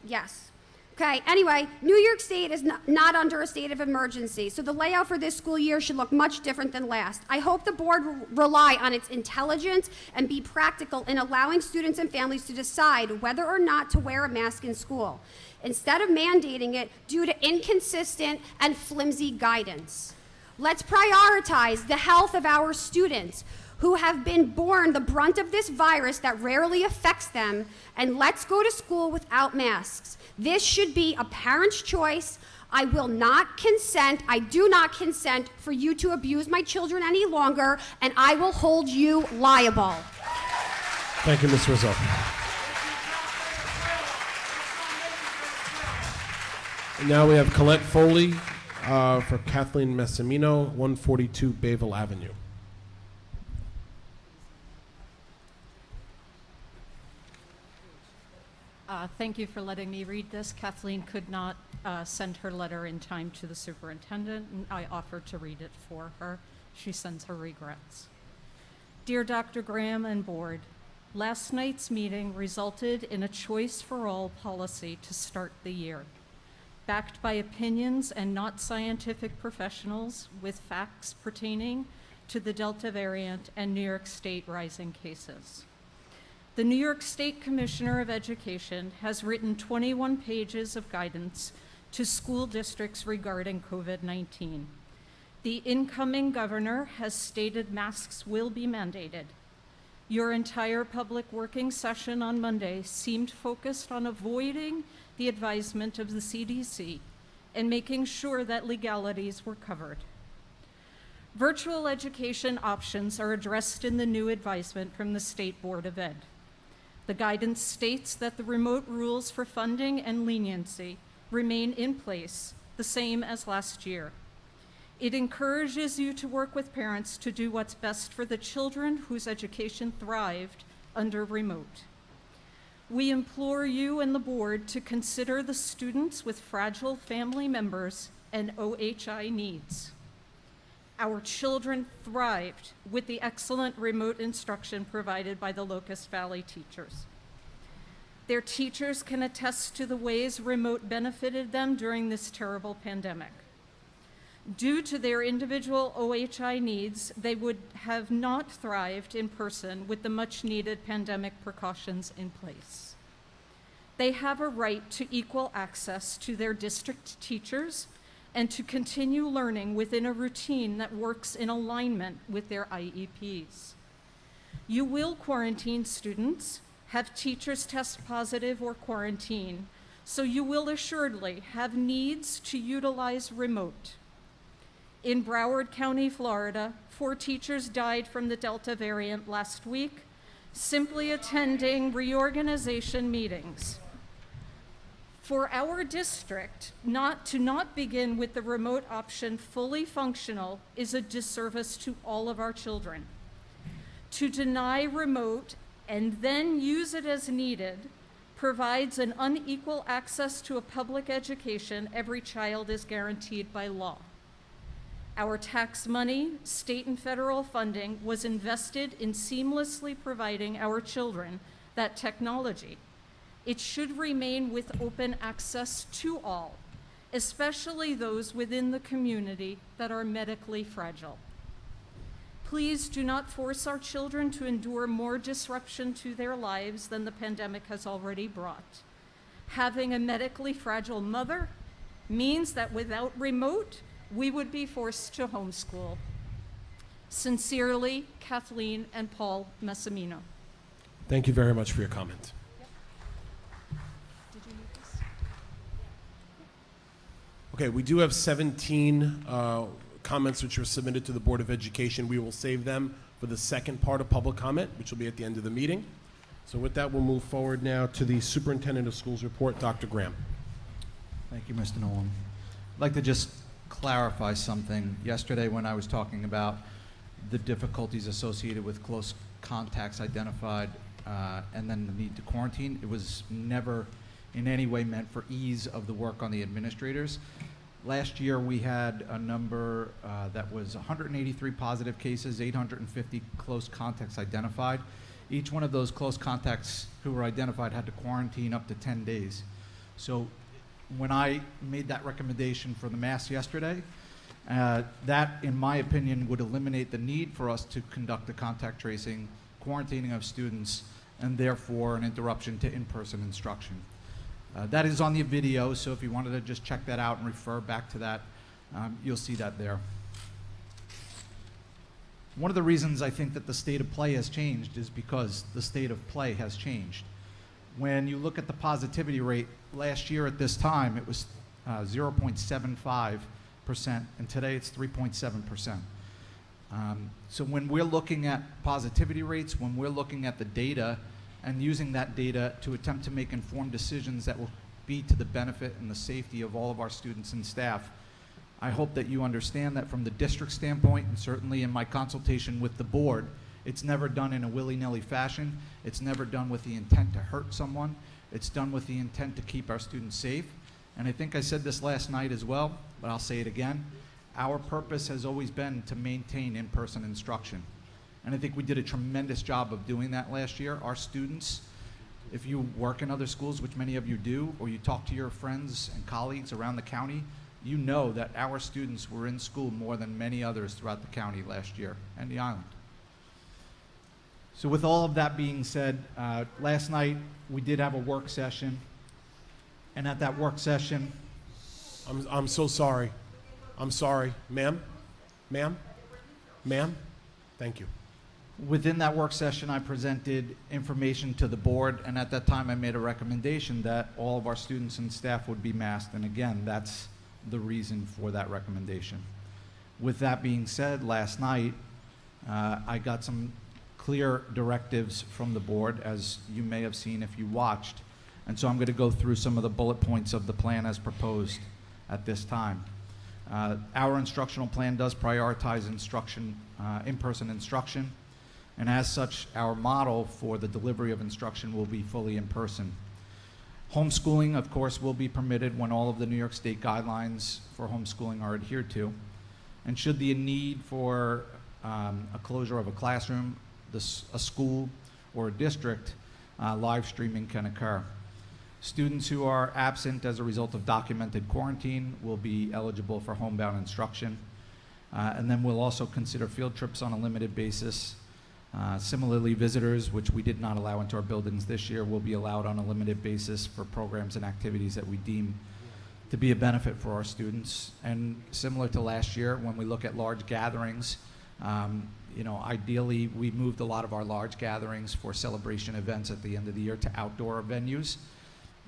Yes. Okay, anyway, New York State is not under a state of emergency, so the layout for this school year should look much different than last. I hope the board will rely on its intelligence and be practical in allowing students and families to decide whether or not to wear a mask in school, instead of mandating it due to inconsistent and flimsy guidance. Let's prioritize the health of our students who have been borne the brunt of this virus that rarely affects them, and let's go to school without masks. This should be a parent's choice. I will not consent, I do not consent for you to abuse my children any longer, and I will hold you liable. Thank you, Ms. Rizzo. And now we have Colette Foley for Kathleen Messamino, 142 Bayville Avenue. Thank you for letting me read this. Kathleen could not send her letter in time to the superintendent, and I offered to read it for her. She sends her regrets. Dear Dr. Graham and board, last night's meeting resulted in a choice for all policy to start the year, backed by opinions and not scientific professionals with facts pertaining to the Delta variant and New York State rising cases. The New York State Commissioner of Education has written 21 pages of guidance to school districts regarding COVID-19. The incoming governor has stated masks will be mandated. Your entire public working session on Monday seemed focused on avoiding the advisement of the CDC and making sure that legalities were covered. Virtual education options are addressed in the new advisement from the State Board of Ed. The guidance states that the remote rules for funding and leniency remain in place, the same as last year. It encourages you to work with parents to do what's best for the children whose education thrived under remote. We implore you and the board to consider the students with fragile family members and OHI needs. Our children thrived with the excellent remote instruction provided by the Locust Valley teachers. Their teachers can attest to the ways remote benefited them during this terrible pandemic. Due to their individual OHI needs, they would have not thrived in person with the much needed pandemic precautions in place. They have a right to equal access to their district teachers and to continue learning within a routine that works in alignment with their IEPs. You will quarantine students, have teachers test positive or quarantine, so you will assuredly have needs to utilize remote. In Broward County, Florida, 4 teachers died from the Delta variant last week simply attending reorganization meetings. For our district, not begin with the remote option fully functional is a disservice to all of our children. To deny remote and then use it as needed provides an unequal access to a public education every child is guaranteed by law. Our tax money, state and federal funding was invested in seamlessly providing our children that technology. It should remain with open access to all, especially those within the community that are medically fragile. Please do not force our children to endure more disruption to their lives than the pandemic has already brought. Having a medically fragile mother means that without remote, we would be forced to homeschool. Sincerely, Kathleen and Paul Messamino. Thank you very much for your comment. Did you need this? Okay, we do have 17 comments which were submitted to the Board of Education. We will save them for the second part of public comment, which will be at the end of the meeting. So with that, we'll move forward now to the Superintendent of Schools report, Dr. Graham. Thank you, Mr. Nolan. I'd like to just clarify something. Yesterday when I was talking about the difficulties associated with close contacts identified and then the need to quarantine, it was never in any way meant for ease of the work on the administrators. Last year we had a number that was 183 positive cases, 850 close contacts identified. Each one of those close contacts who were identified had to quarantine up to 10 days. So when I made that recommendation for the mask yesterday, that, in my opinion, would eliminate the need for us to conduct the contact tracing, quarantining of students, and therefore an interruption to in-person instruction. That is on the video, so if you wanted to just check that out and refer back to that, you'll see that there. One of the reasons I think that the state of play has changed is because the state of play has changed. When you look at the positivity rate, last year at this time it was 0.75%, and today it's 3.7%. So when we're looking at positivity rates, when we're looking at the data and using that data to attempt to make informed decisions that will be to the benefit and the safety of all of our students and staff, I hope that you understand that from the district standpoint, and certainly in my consultation with the board, it's never done in a willy-nilly fashion. It's never done with the intent to hurt someone. It's done with the intent to keep our students safe. And I think I said this last night as well, but I'll say it again. Our purpose has always been to maintain in-person instruction. And I think we did a tremendous job of doing that last year. Our students, if you work in other schools, which many of you do, or you talk to your friends and colleagues around the county, you know that our students were in school more than many others throughout the county last year and the island. So with all of that being said, last night we did have a work session, and at that work session... I'm so sorry. I'm sorry. Ma'am? Ma'am? Ma'am? Thank you. Within that work session, I presented information to the board, and at that time I made a recommendation that all of our students and staff would be masked, and again, that's the reason for that recommendation. With that being said, last night I got some clear directives from the board, as you may have seen if you watched, and so I'm going to go through some of the bullet points of the plan as proposed at this time. Our instructional plan does prioritize instruction, in-person instruction, and as such, our model for the delivery of instruction will be fully in person. Homeschooling, of course, will be permitted when all of the New York State guidelines for homeschooling are adhered to. And should the need for a closure of a classroom, a school, or a district, live streaming can occur. Students who are absent as a result of documented quarantine will be eligible for homebound instruction. And then we'll also consider field trips on a limited basis. Similarly, visitors, which we did not allow into our buildings this year, will be allowed on a limited basis for programs and activities that we deem to be a benefit for our students. And similar to last year, when we look at large gatherings, ideally we moved a lot of our large gatherings for celebration events at the end of the year to outdoor venues.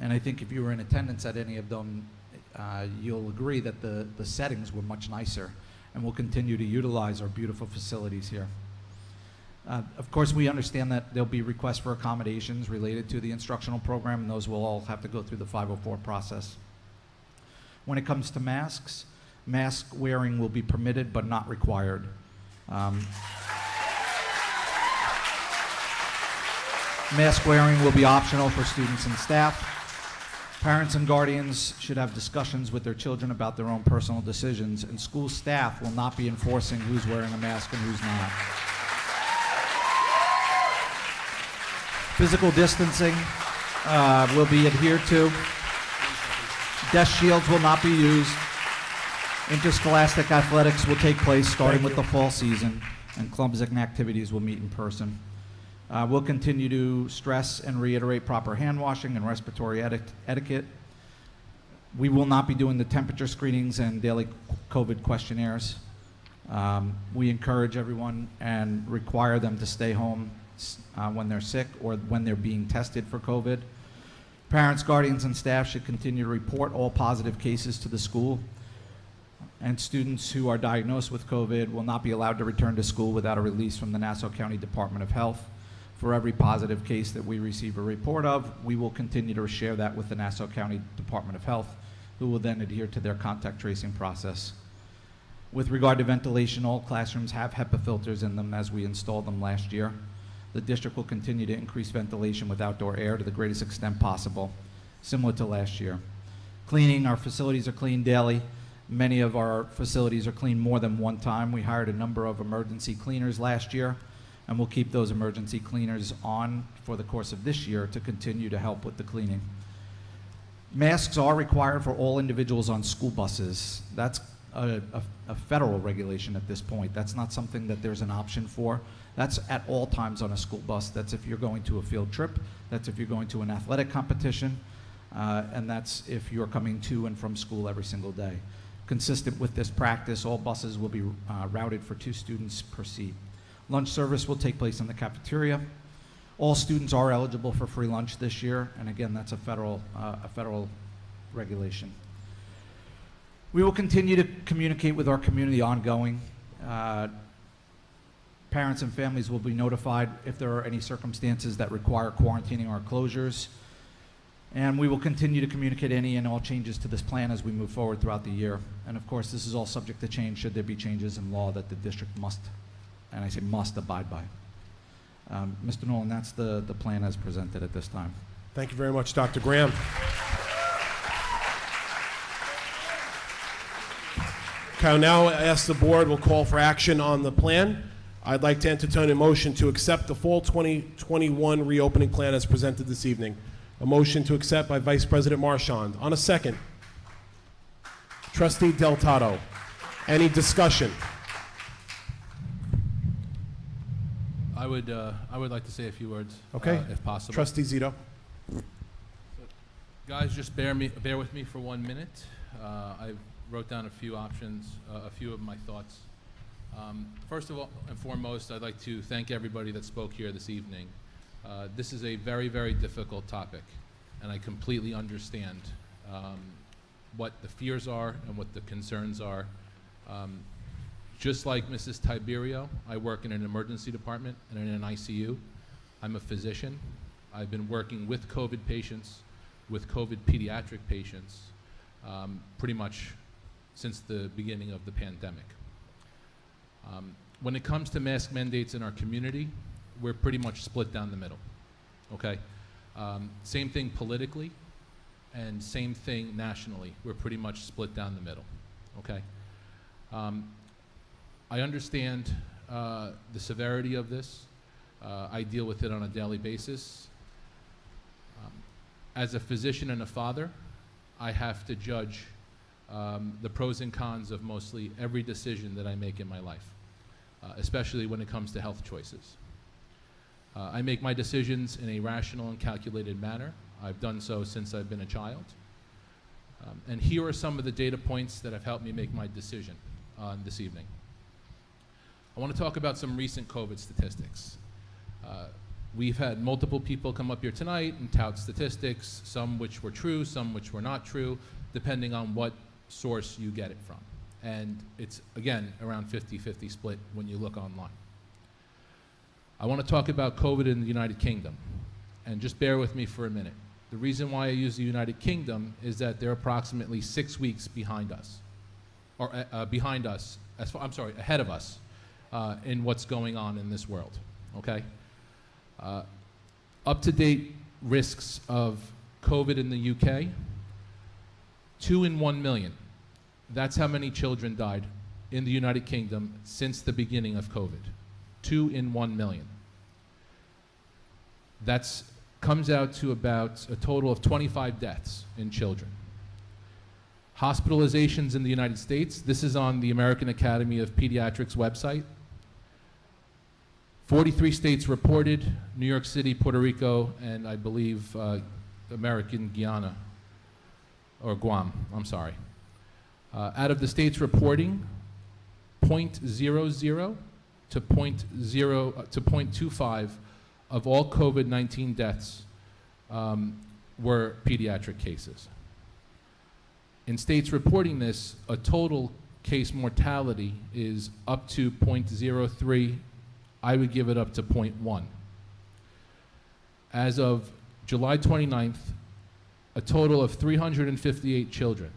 And I think if you were in attendance at any of them, you'll agree that the settings were much nicer, and we'll continue to utilize our beautiful facilities here. Of course, we understand that there'll be requests for accommodations related to the instructional program, and those will all have to go through the 504 process. When it comes to masks, mask wearing will be permitted but not required. Mask wearing will be optional for students and staff. Parents and guardians should have discussions with their children about their own personal decisions, and school staff will not be enforcing who's wearing a mask and who's not. Physical distancing will be adhered to. Desk shields will not be used. Interscholastic athletics will take place starting with the fall season, and clubs and activities will meet in person. We'll continue to stress and reiterate proper hand washing and respiratory etiquette. We will not be doing the temperature screenings and daily COVID questionnaires. We encourage everyone and require them to stay home when they're sick or when they're being tested for COVID. Parents, guardians, and staff should continue to report all positive cases to the school. And students who are diagnosed with COVID will not be allowed to return to school without a release from the Nassau County Department of Health. For every positive case that we receive a report of, we will continue to share that with the Nassau County Department of Health, who will then adhere to their contact tracing process. With regard to ventilation, all classrooms have HEPA filters in them as we installed them last year. The district will continue to increase ventilation with outdoor air to the greatest extent possible, similar to last year. Cleaning, our facilities are cleaned daily. Many of our facilities are cleaned more than one time. We hired a number of emergency cleaners last year, and we'll keep those emergency cleaners on for the course of this year to continue to help with the cleaning. Masks are required for all individuals on school buses. That's a federal regulation at this point. That's not something that there's an option for. That's at all times on a school bus. That's if you're going to a field trip. That's if you're going to an athletic competition. And that's if you're coming to and from school every single day. Consistent with this practice, all buses will be routed for 2 students per seat. Lunch service will take place in the cafeteria. All students are eligible for free lunch this year, and again, that's a federal regulation. We will continue to communicate with our community ongoing. Parents and families will be notified if there are any circumstances that require quarantining or closures. And we will continue to communicate any and all changes to this plan as we move forward throughout the year. And of course, this is all subject to change should there be changes in law that the district must, and I say must, abide by. Mr. Nolan, that's the plan as presented at this time. Thank you very much, Dr. Graham. Okay, I'll now ask the board will call for action on the plan. I'd like to entertain a motion to accept the fall 2021 reopening plan as presented this evening. A motion to accept by Vice President Marchand. On a second. Trustee Deltato. Any discussion? I would like to say a few words, Okay. if possible. Trustee Zito. Guys, just bear with me for 1 minute. I wrote down a few options, a few of my thoughts. First of all and foremost, I'd like to thank everybody that spoke here this evening. This is a very, very difficult topic, and I completely understand what the fears are and what the concerns are. Just like Mrs. Tiberio, I work in an emergency department and in an ICU. I'm a physician. I've been working with COVID patients, with COVID pediatric patients, pretty much since the beginning of the pandemic. When it comes to mask mandates in our community, we're pretty much split down the middle, okay? Same thing politically, and same thing nationally. We're pretty much split down the middle, okay? I understand the severity of this. I deal with it on a daily basis. As a physician and a father, I have to judge the pros and cons of mostly every decision that I make in my life, especially when it comes to health choices. I make my decisions in a rational and calculated manner. I've done so since I've been a child. And here are some of the data points that have helped me make my decision this evening. I want to talk about some recent COVID statistics. We've had multiple people come up here tonight and tout statistics, some which were true, some which were not true, depending on what source you get it from. And it's, again, around 50-50 split when you look online. I want to talk about COVID in the United Kingdom, and just bear with me for a minute. The reason why I use the United Kingdom is that they're approximately 6 weeks behind us, or behind us, ahead of us in what's going on in this world, okay? Up-to-date risks of COVID in the UK, 2 in 1 million. That's how many children died in the United Kingdom since the beginning of COVID. 2 in 1 million. That comes out to about a total of 25 deaths in children. Hospitalizations in the United States, this is on the American Academy of Pediatrics website. 43 states reported, New York City, Puerto Rico, and I believe American Guyana, or Guam, I'm sorry. Out of the states reporting, 0.00 to 0.25 of all COVID-19 deaths were pediatric cases. In states reporting this, a total case mortality is up to 0.03. I would give it up to 0.1. As of July 29th, a total of 358 children,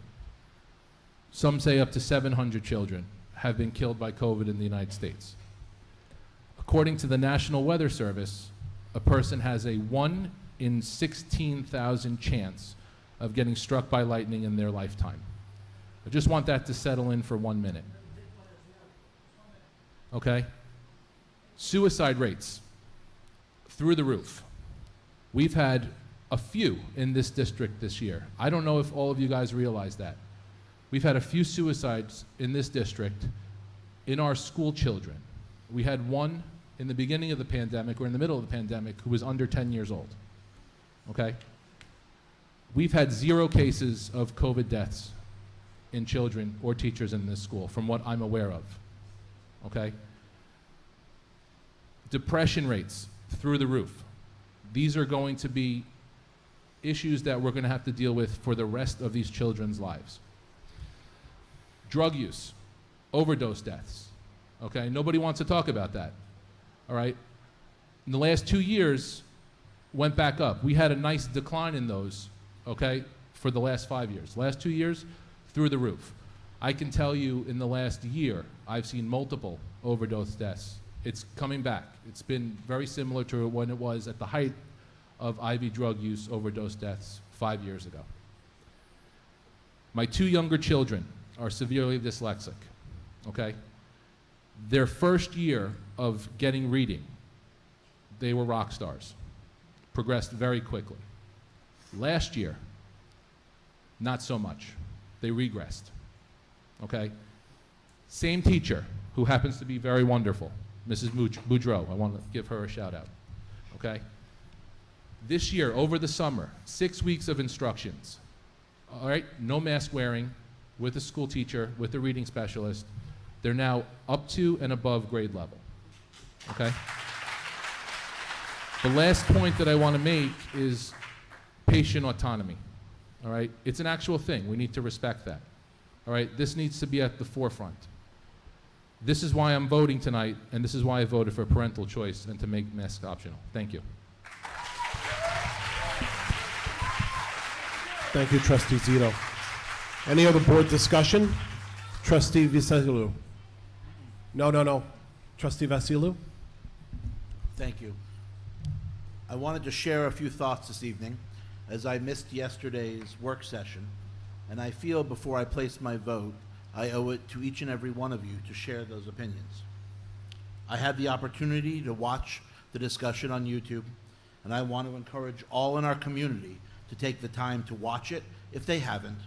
some say up to 700 children, have been killed by COVID in the United States. According to the National Weather Service, a person has a 1 in 16,000 chance of getting struck by lightning in their lifetime. I just want that to settle in for 1 minute. Okay? Suicide rates, through the roof. We've had a few in this district this year. I don't know if all of you guys realize that. We've had a few suicides in this district in our school children. We had one in the beginning of the pandemic, or in the middle of the pandemic, who was under 10 years old. Okay? We've had 0 cases of COVID deaths in children or teachers in this school, from what I'm aware of. Okay? Depression rates, through the roof. These are going to be issues that we're going to have to deal with for the rest of these children's lives. Drug use, overdose deaths, okay? Nobody wants to talk about that, all right? In the last 2 years, went back up. We had a nice decline in those, okay, for the last 5 years. Last 2 years, through the roof. I can tell you in the last year, I've seen multiple overdose deaths. It's coming back. It's been very similar to when it was at the height of IV drug use, overdose deaths 5 years ago. My 2 younger children are severely dyslexic, okay? Their first year of getting reading, they were rock stars, progressed very quickly. Last year, not so much. They regressed, okay? Same teacher, who happens to be very wonderful, Mrs. Boudreau. I want to give her a shout out, okay? This year, over the summer, 6 weeks of instructions, all right? No mask wearing, with a school teacher, with a reading specialist. They're now up to and above grade level, okay? The last point that I want to make is patient autonomy, all right? It's an actual thing. We need to respect that, all right? This needs to be at the forefront. This is why I'm voting tonight, and this is why I voted for parental choice and to make masks optional. Thank you. Thank you, Trustee Zito. Any other board discussion? Trustee Vasilou. No. Trustee Vasilou? Thank you. I wanted to share a few thoughts this evening, as I missed yesterday's work session, and I feel before I place my vote, I owe it to each and every one of you to share those opinions. I had the opportunity to watch the discussion on YouTube, and I want to encourage all in our community to take the time to watch it if they haven't.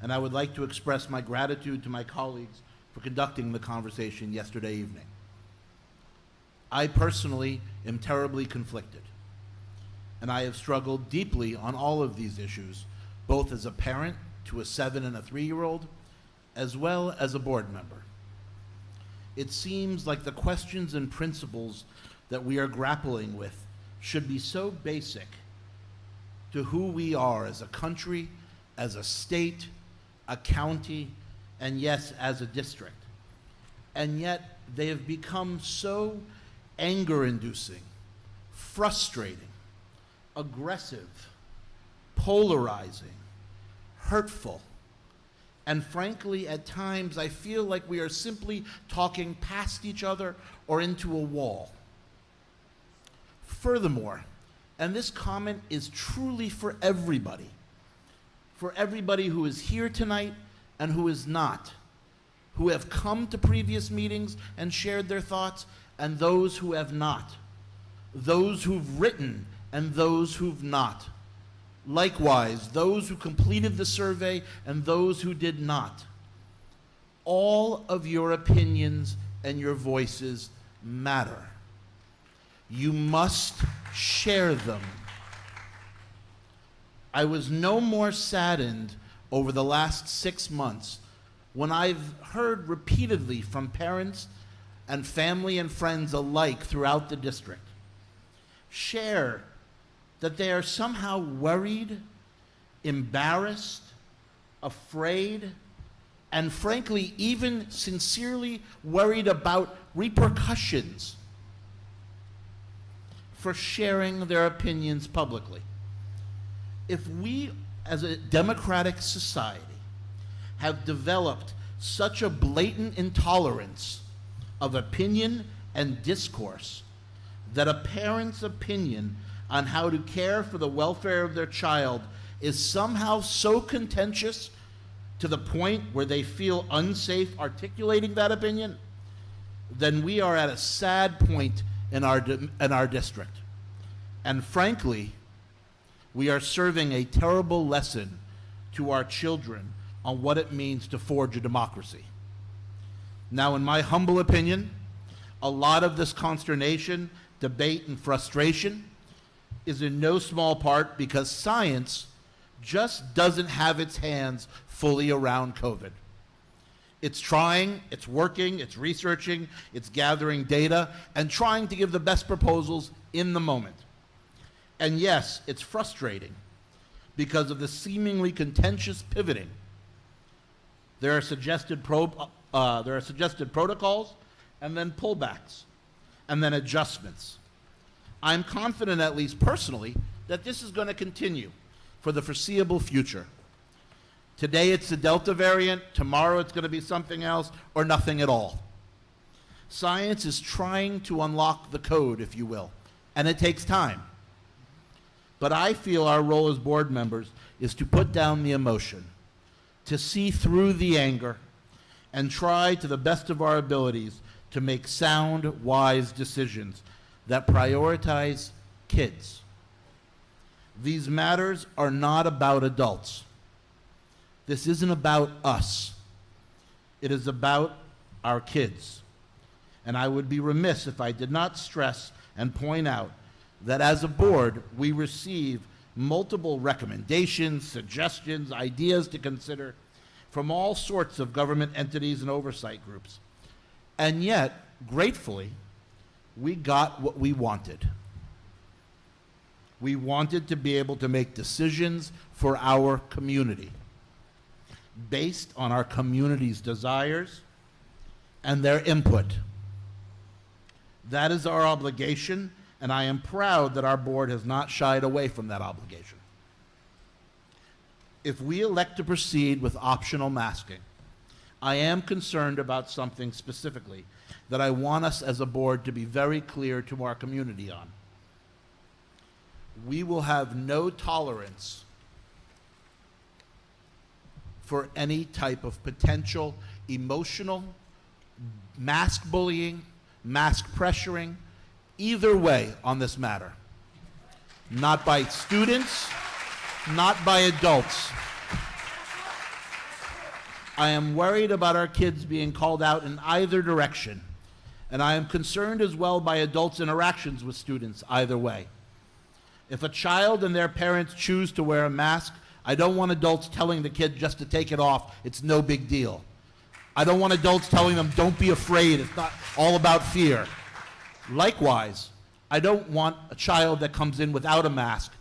And I would like to express my gratitude to my colleagues for conducting the conversation yesterday evening. I personally am terribly conflicted, and I have struggled deeply on all of these issues, both as a parent to a 7 and a 3-year-old, as well as a board member. It seems like the questions and principles that we are grappling with should be so basic to who we are as a country, as a state, a county, and yes, as a district. And yet they have become so anger-inducing, frustrating, aggressive, polarizing, hurtful, and frankly, at times, I feel like we are simply talking past each other or into a wall. Furthermore, and this comment is truly for everybody who is here tonight and who is not, who have come to previous meetings and shared their thoughts, and those who have not, those who've written and those who've not. Likewise, those who completed the survey and those who did not. All of your opinions and your voices matter. You must share them. I was no more saddened over the last 6 months when I've heard repeatedly from parents and family and friends alike throughout the district share that they are somehow worried, embarrassed, afraid, and frankly, even sincerely worried about repercussions for sharing their opinions publicly. If we, as a democratic society, have developed such a blatant intolerance of opinion and discourse that a parent's opinion on how to care for the welfare of their child is somehow so contentious to the point where they feel unsafe articulating that opinion, then we are at a sad point in our district. And frankly, we are serving a terrible lesson to our children on what it means to forge a democracy. Now, in my humble opinion, a lot of this consternation, debate, and frustration is in no small part because science just doesn't have its hands fully around COVID. It's trying, it's working, it's researching, it's gathering data, and trying to give the best proposals in the moment. And yes, it's frustrating because of the seemingly contentious pivoting. There are suggested protocols, and then pullbacks, and then adjustments. I'm confident, at least personally, that this is going to continue for the foreseeable future. Today it's the Delta variant, tomorrow it's going to be something else, or nothing at all. Science is trying to unlock the code, if you will, and it takes time. But I feel our role as board members is to put down the emotion, to see through the anger, and try to the best of our abilities to make sound, wise decisions that prioritize kids. These matters are not about adults. This isn't about us. It is about our kids. And I would be remiss if I did not stress and point out that as a board, we receive multiple recommendations, suggestions, ideas to consider from all sorts of government entities and oversight groups. And yet, gratefully, we got what we wanted. We wanted to be able to make decisions for our community based on our community's desires and their input. That is our obligation, and I am proud that our board has not shied away from that obligation. If we elect to proceed with optional masking, I am concerned about something specifically that I want us as a board to be very clear to our community on. We will have no tolerance for any type of potential emotional, mask bullying, mask pressuring, either way on this matter. Not by students, not by adults. I am worried about our kids being called out in either direction, and I am concerned as well by adults' interactions with students either way. If a child and their parents choose to wear a mask, I don't want adults telling the kid just to take it off. It's no big deal. I don't want adults telling them, don't be afraid. It's not all about fear. Likewise, I don't want a child that comes in without a mask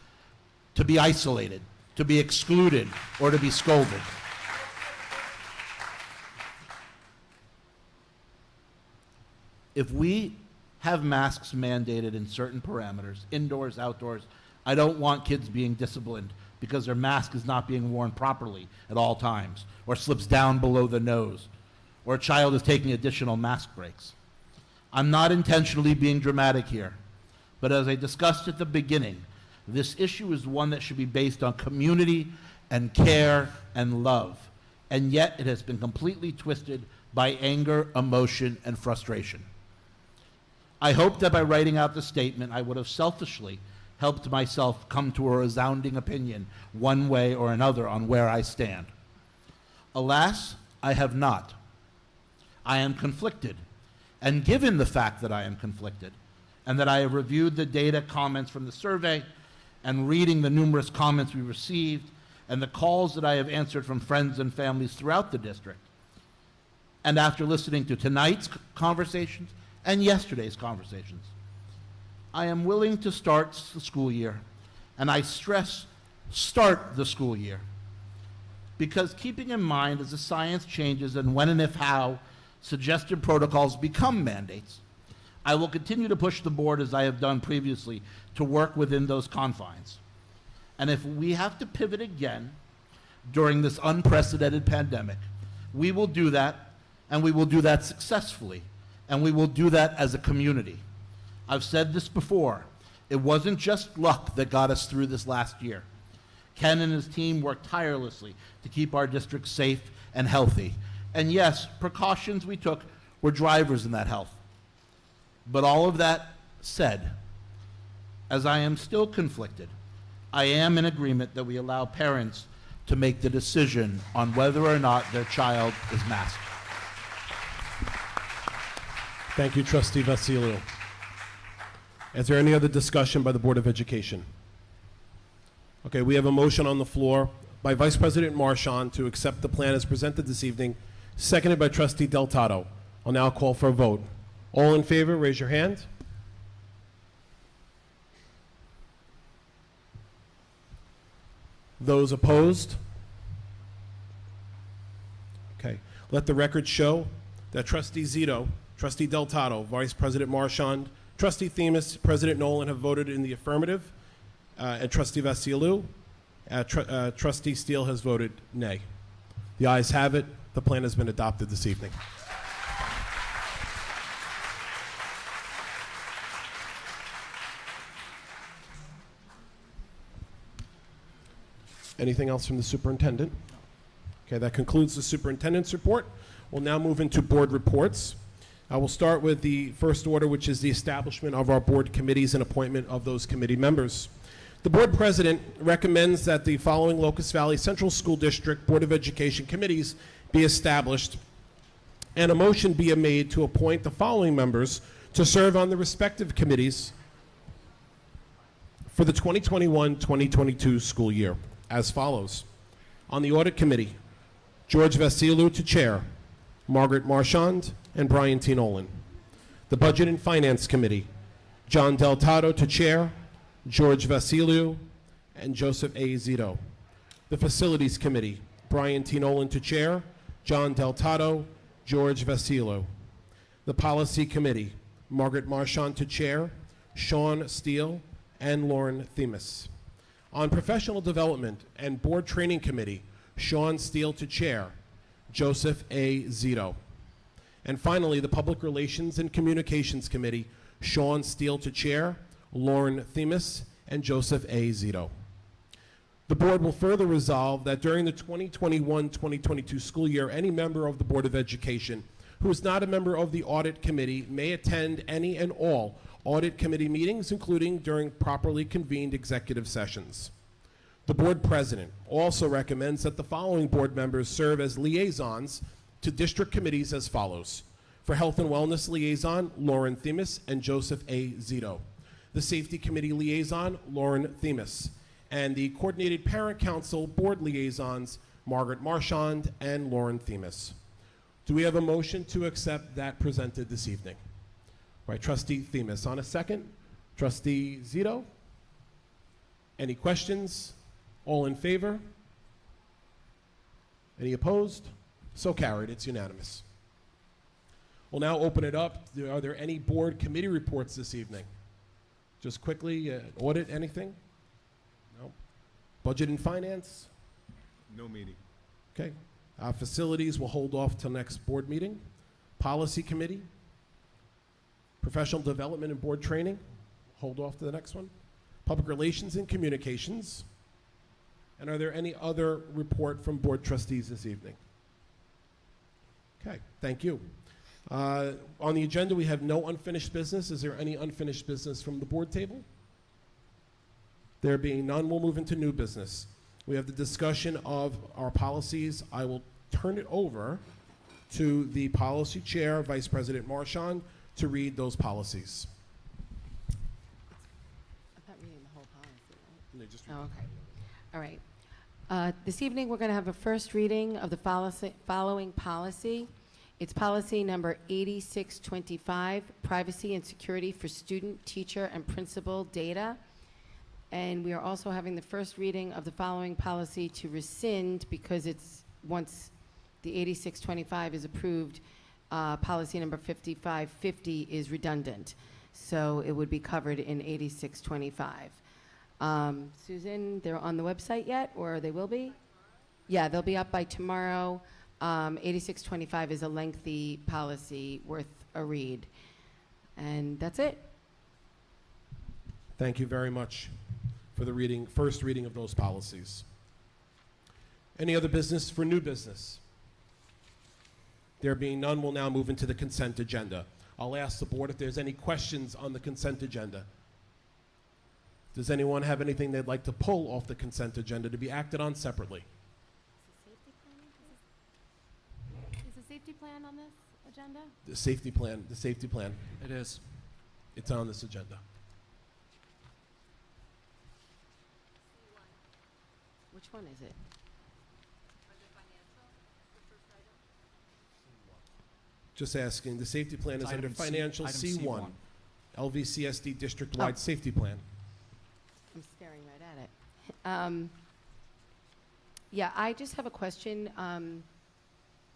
to be isolated, to be excluded, or to be scolded. If we have masks mandated in certain parameters, indoors, outdoors. I don't want kids being disciplined because their mask is not being worn properly at all times, or slips down below the nose, or a child is taking additional mask breaks. I'm not intentionally being dramatic here, but as I discussed at the beginning, this issue is one that should be based on community and care and love, and yet it has been completely twisted by anger, emotion, and frustration. I hope that by writing out the statement, I would have selfishly helped myself come to a resounding opinion one way or another on where I stand. Alas, I have not. I am conflicted, and given the fact that I am conflicted, and that I have reviewed the data comments from the survey, and reading the numerous comments we received, and the calls that I have answered from friends and families throughout the district, and after listening to tonight's conversations and yesterday's conversations, I am willing to start the school year, and I stress start the school year, because keeping in mind as the science changes and when and if how suggested protocols become mandates, I will continue to push the board as I have done previously to work within those confines. And if we have to pivot again during this unprecedented pandemic, we will do that, and we will do that successfully, and we will do that as a community. I've said this before, it wasn't just luck that got us through this last year. Ken and his team worked tirelessly to keep our district safe and healthy. And yes, precautions we took were drivers in that health. But all of that said, as I am still conflicted, I am in agreement that we allow parents to make the decision on whether or not their child is masked. Thank you, Trustee Vasiliou. Is there any other discussion by the Board of Education? Okay, we have a motion on the floor by Vice President Marchand to accept the plan as presented this evening, seconded by Trustee Deltato. I'll now call for a vote. All in favor, raise your hand. Those opposed? Okay. Let the record show that Trustee Zito, Trustee Deltato, Vice President Marchand, Trustee Themis, President Nolan have voted in the affirmative, and Trustee Vasiliou, Trustee Steele has voted nay. The ayes have it. The plan has been adopted this evening. Anything else from the superintendent? Okay, that concludes the superintendent's report. We'll now move into board reports. I will start with the first order, which is the establishment of our board committees and appointment of those committee members. The board president recommends that the following Locust Valley Central School District Board of Education committees be established and a motion be made to appoint the following members to serve on the respective committees for the 2021-2022 school year as follows. On the Audit Committee, George Vasiliou to chair, Margaret Marchand, and Brian T. Nolan. The Budget and Finance Committee, John Deltato to chair, George Vasiliou, and Joseph A. Zito. The Facilities Committee, Brian T. Nolan to chair, John Deltato, George Vasiliou. The Policy Committee, Margaret Marchand to chair, Sean Steele, and Lauren Themis. On Professional Development and Board Training Committee, Sean Steele to chair, Joseph A. Zito. And finally, the Public Relations and Communications Committee, Sean Steele to chair, Lauren Themis, and Joseph A. Zito. The board will further resolve that during the 2021-2022 school year, any member of the Board of Education who is not a member of the Audit Committee may attend any and all Audit Committee meetings, including during properly convened executive sessions. The board president also recommends that the following board members serve as liaisons to district committees as follows. For Health and Wellness Liaison, Lauren Themis and Joseph A. Zito. The Safety Committee Liaison, Lauren Themis. And the Coordinated Parent Council Board Liaisons, Margaret Marchand and Lauren Themis. Do we have a motion to accept that presented this evening? Right, Trustee Themis. On a second, Trustee Zito. Any questions? All in favor? Any opposed? So carried. It's unanimous. We'll now open it up. Are there any board committee reports this evening? Just quickly, audit, anything? No. Budget and finance? No meeting. Okay. Facilities will hold off till next board meeting. Policy committee? Professional development and board training? Hold off to the next one. Public relations and communications? And are there any other report from board trustees this evening? Okay, thank you. On the agenda, we have no unfinished business. Is there any unfinished business from the board table? There being none, we'll move into new business. We have the discussion of our policies. I will turn it over to the policy chair, Vice President Marchand, to read those policies. I'm not reading the whole policy, right? No, just Oh, okay. All right. This evening, we're going to have a first reading of the following policy. It's policy number 8625, privacy and security for student, teacher, and principal data. And we are also having the first reading of the following policy to rescind because it's once the 8625 is approved, policy number 5550 is redundant. So it would be covered in 8625. Susan, they're on the website yet, or they will be? Yeah, they'll be up by tomorrow. 8625 is a lengthy policy worth a read. And that's it. Thank you very much for the first reading of those policies. Any other business for new business? There being none, we'll now move into the consent agenda. I'll ask the board if there's any questions on the consent agenda. Does anyone have anything they'd like to pull off the consent agenda to be acted on separately? Is the safety plan on this agenda? The safety plan. It is. It's on this agenda. Which one is it? Just asking, the safety plan is It's under item C- financial item C1, C1. LVCSD district-wide Oh. safety plan. I'm staring right at it. Yeah, I just have a question.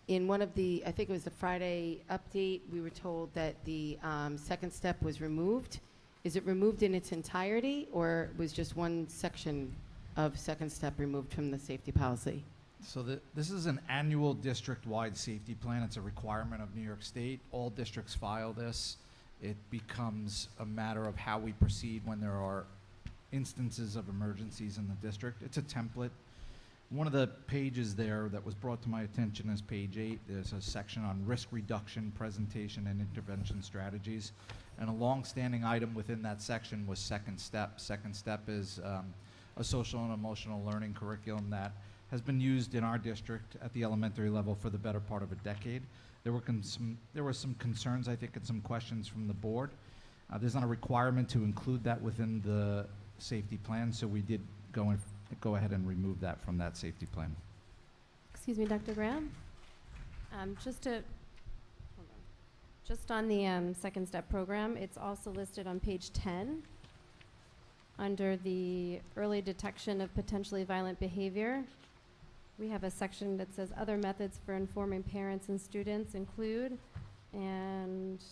In one of the, I think it was the Friday update, we were told that the second step was removed. Is it removed in its entirety, or was just one section of second step removed from the safety policy? So this is an annual district-wide safety plan. It's a requirement of New York State. All districts file this. It becomes a matter of how we proceed when there are instances of emergencies in the district. It's a template. One of the pages there that was brought to my attention is page 8. There's a section on risk reduction, presentation, and intervention strategies. And a long-standing item within that section was Second Step. Second Step is a social and emotional learning curriculum that has been used in our district at the elementary level for the better part of a decade. There were some concerns, I think, and some questions from the board. There's not a requirement to include that within the safety plan, so we did go ahead and remove that from that safety plan. Excuse me, Dr. Graham? Just on the second step program, it's also listed on page 10 under the early detection of potentially violent behavior. We have a section that says other methods for informing parents and students include, and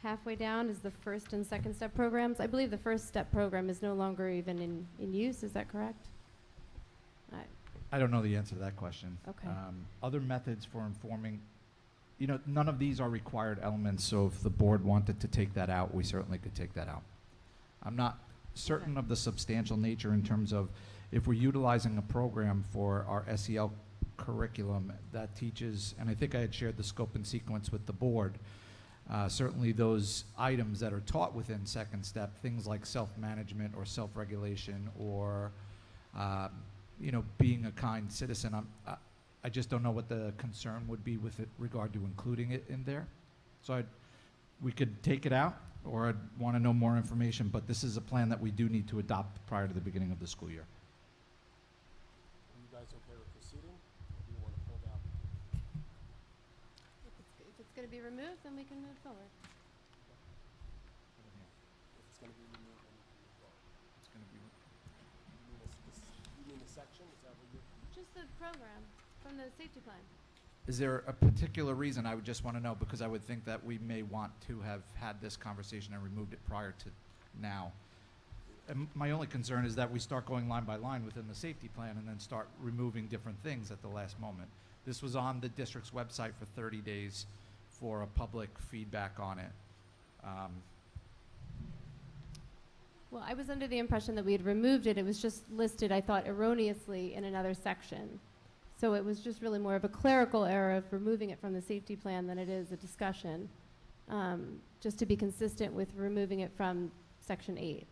halfway down is the first and second step programs. I believe the first step program is no longer even in use. Is that correct? I don't know the answer to that question. Okay. Other methods for informing, none of these are required elements, so if the board wanted to take that out, we certainly could take that out. I'm not certain of the substantial nature in terms of if we're utilizing a program for our SEL curriculum that teaches, and I think I had shared the scope and sequence with the board, certainly those items that are taught within Second Step, things like self-management or self-regulation or being a kind citizen, I just don't know what the concern would be with regard to including it in there. So we could take it out, or I'd want to know more information, but this is a plan that we do need to adopt prior to the beginning of the school year. Are you guys okay with proceeding? Or do you want to pull it out? If it's going to be removed, then we can move forward. If it's going to be removed, then we can move forward. It's going to be. You mean the section? Is that what you're? Just the program from the safety plan. Is there a particular reason? I would just want to know, because I would think that we may want to have had this conversation and removed it prior to now. And my only concern is that we start going line by line within the safety plan and then start removing different things at the last moment. This was on the district's website for 30 days for a public feedback on it. Well, I was under the impression that we had removed it. It was just listed, I thought, erroneously in another section. So it was just really more of a clerical error of removing it from the safety plan than it is a discussion, just to be consistent with removing it from section 8.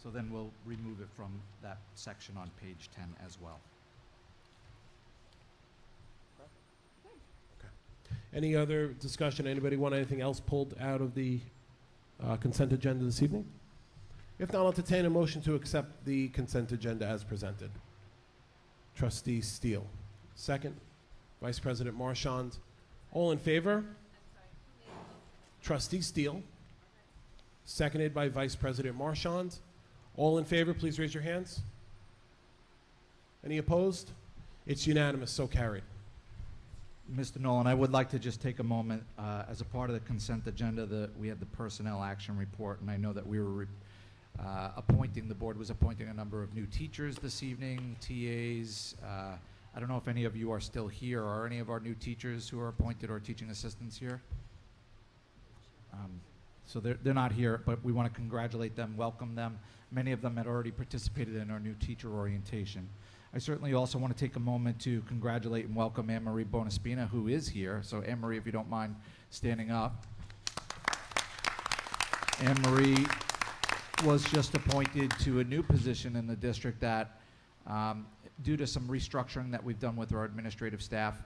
So then we'll remove it from that section on page 10 as well. Any other discussion? Anybody want anything else pulled out of the consent agenda this evening? If not, I'll entertain a motion to accept the consent agenda as presented. Trustee Steele. Second. Vice President Marchand. All in favor? Trustee Steele. Seconded by Vice President Marchand. All in favor, please raise your hands. Any opposed? It's unanimous, so carried. Mr. Nolan, I would like to just take a moment, as a part of the consent agenda, we had the personnel action report, and I know that we were the board was appointing a number of new teachers this evening, TAs. I don't know if any of you are still here. Are any of our new teachers who are appointed or teaching assistants here? So they're not here, but we want to congratulate them, welcome them. Many of them had already participated in our new teacher orientation. I certainly also want to take a moment to congratulate and welcome Anne-Marie Bonaspina, who is here. So Anne-Marie, if you don't mind standing up. Anne-Marie was just appointed to a new position in the district that, due to some restructuring that we've done with our administrative staff,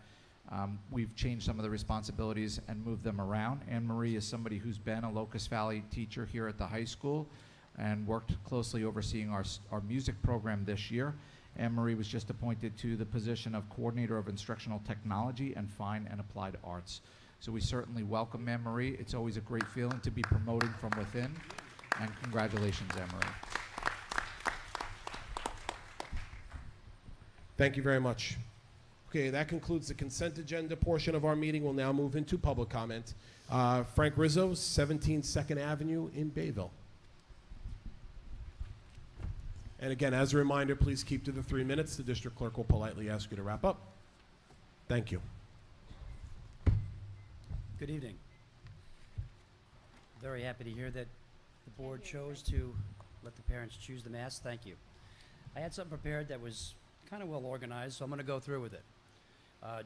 we've changed some of the responsibilities and moved them around. Anne-Marie is somebody who's been a Locust Valley teacher here at the high school and worked closely overseeing our music program this year. Anne-Marie was just appointed to the position of Coordinator of Instructional Technology and Fine and Applied Arts. So we certainly welcome Anne-Marie. It's always a great feeling to be promoting from within. And congratulations, Anne-Marie. Thank you very much. Okay, that concludes the consent agenda portion of our meeting. We'll now move into public comment. Frank Rizzo, 17 2nd Avenue in Bayville. And again, as a reminder, please keep to the 3 minutes. The district clerk will politely ask you to wrap up. Thank you. Good evening. Very happy to hear that the board chose to let the parents choose the mask. Thank you. I had something prepared that was kind of well organized, so I'm going to go through with it.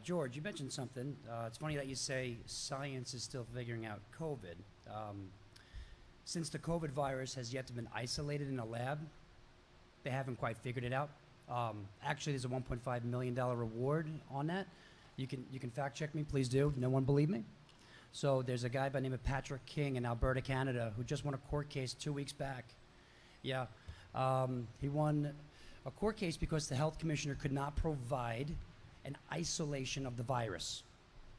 George, you mentioned something. It's funny that you say science is still figuring out COVID. Since the COVID virus has yet to been isolated in a lab, they haven't quite figured it out. Actually, there's a $1.5 million reward on that. You can fact check me, please do. No one believe me? So there's a guy by the name of Patrick King in Alberta, Canada, who just won a court case 2 weeks back. Yeah, he won a court case because the health commissioner could not provide an isolation of the virus.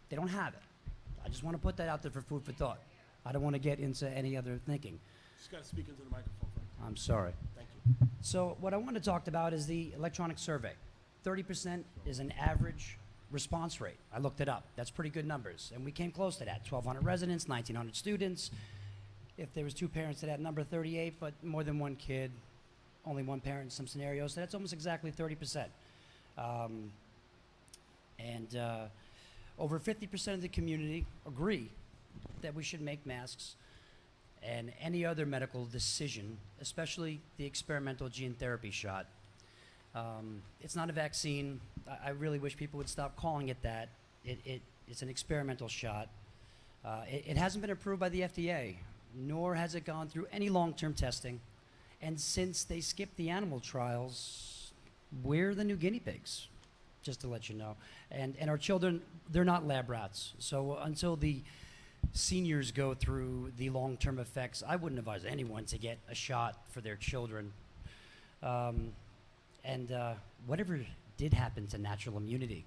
They don't have it. I just want to put that out there for food for thought. I don't want to get into any other thinking. Just got to speak into the microphone. I'm sorry. Thank you. So what I want to talk about is the electronic survey. 30% is an average response rate. I looked it up. That's pretty good numbers. And we came close to that. 1,200 residents, 1,900 students. If there was 2 parents to that number, 38, but more than 1 kid, only 1 parent in some scenarios. So that's almost exactly 30%. Over 50% of the community agree that we should make masks and any other medical decision, especially the experimental gene therapy shot. It's not a vaccine. I really wish people would stop calling it that. It's an experimental shot. It hasn't been approved by the FDA, nor has it gone through any long-term testing. And since they skipped the animal trials, we're the new guinea pigs, just to let you know. And our children, they're not lab rats. So until the seniors go through the long-term effects, I wouldn't advise anyone to get a shot for their children. Whatever did happen to natural immunity,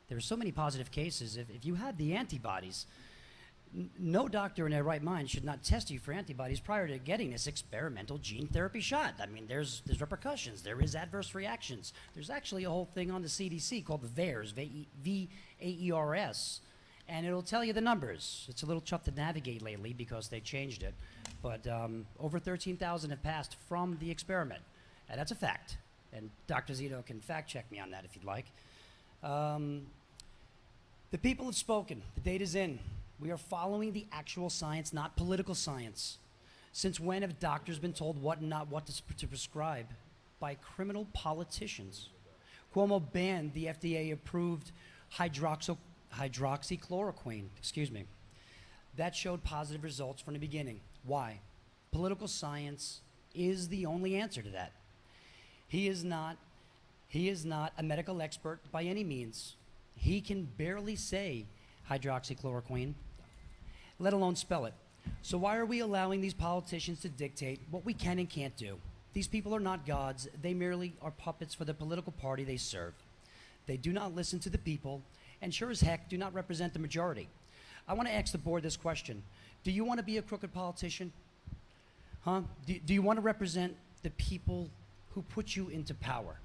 there were so many positive cases. If you had the antibodies, No doctor in their right mind should not test you for antibodies prior to getting this experimental gene therapy shot. I mean, there's repercussions. There is adverse reactions. There's actually a whole thing on the CDC called the VAERS, V-A-E-R-S, and it'll tell you the numbers. It's a little tough to navigate lately because they changed it, but over 13,000 have passed from the experiment, and that's a fact. And Dr. Zito can fact check me on that if you'd like. The people have spoken. The data's in. We are following the actual science, not political science. Since when have doctors been told what and not what to prescribe? By criminal politicians. Cuomo banned the FDA-approved hydroxychloroquine. Excuse me. That showed positive results from the beginning. Why? Political science is the only answer to that. He is not a medical expert by any means. He can barely say hydroxychloroquine, let alone spell it. So why are we allowing these politicians to dictate what we can and can't do? These people are not gods. They merely are puppets for the political party they serve. They do not listen to the people, and sure as heck do not represent the majority. I want to ask the board this question. Do you want to be a crooked politician? Huh? Do you want to represent the people who put you into power?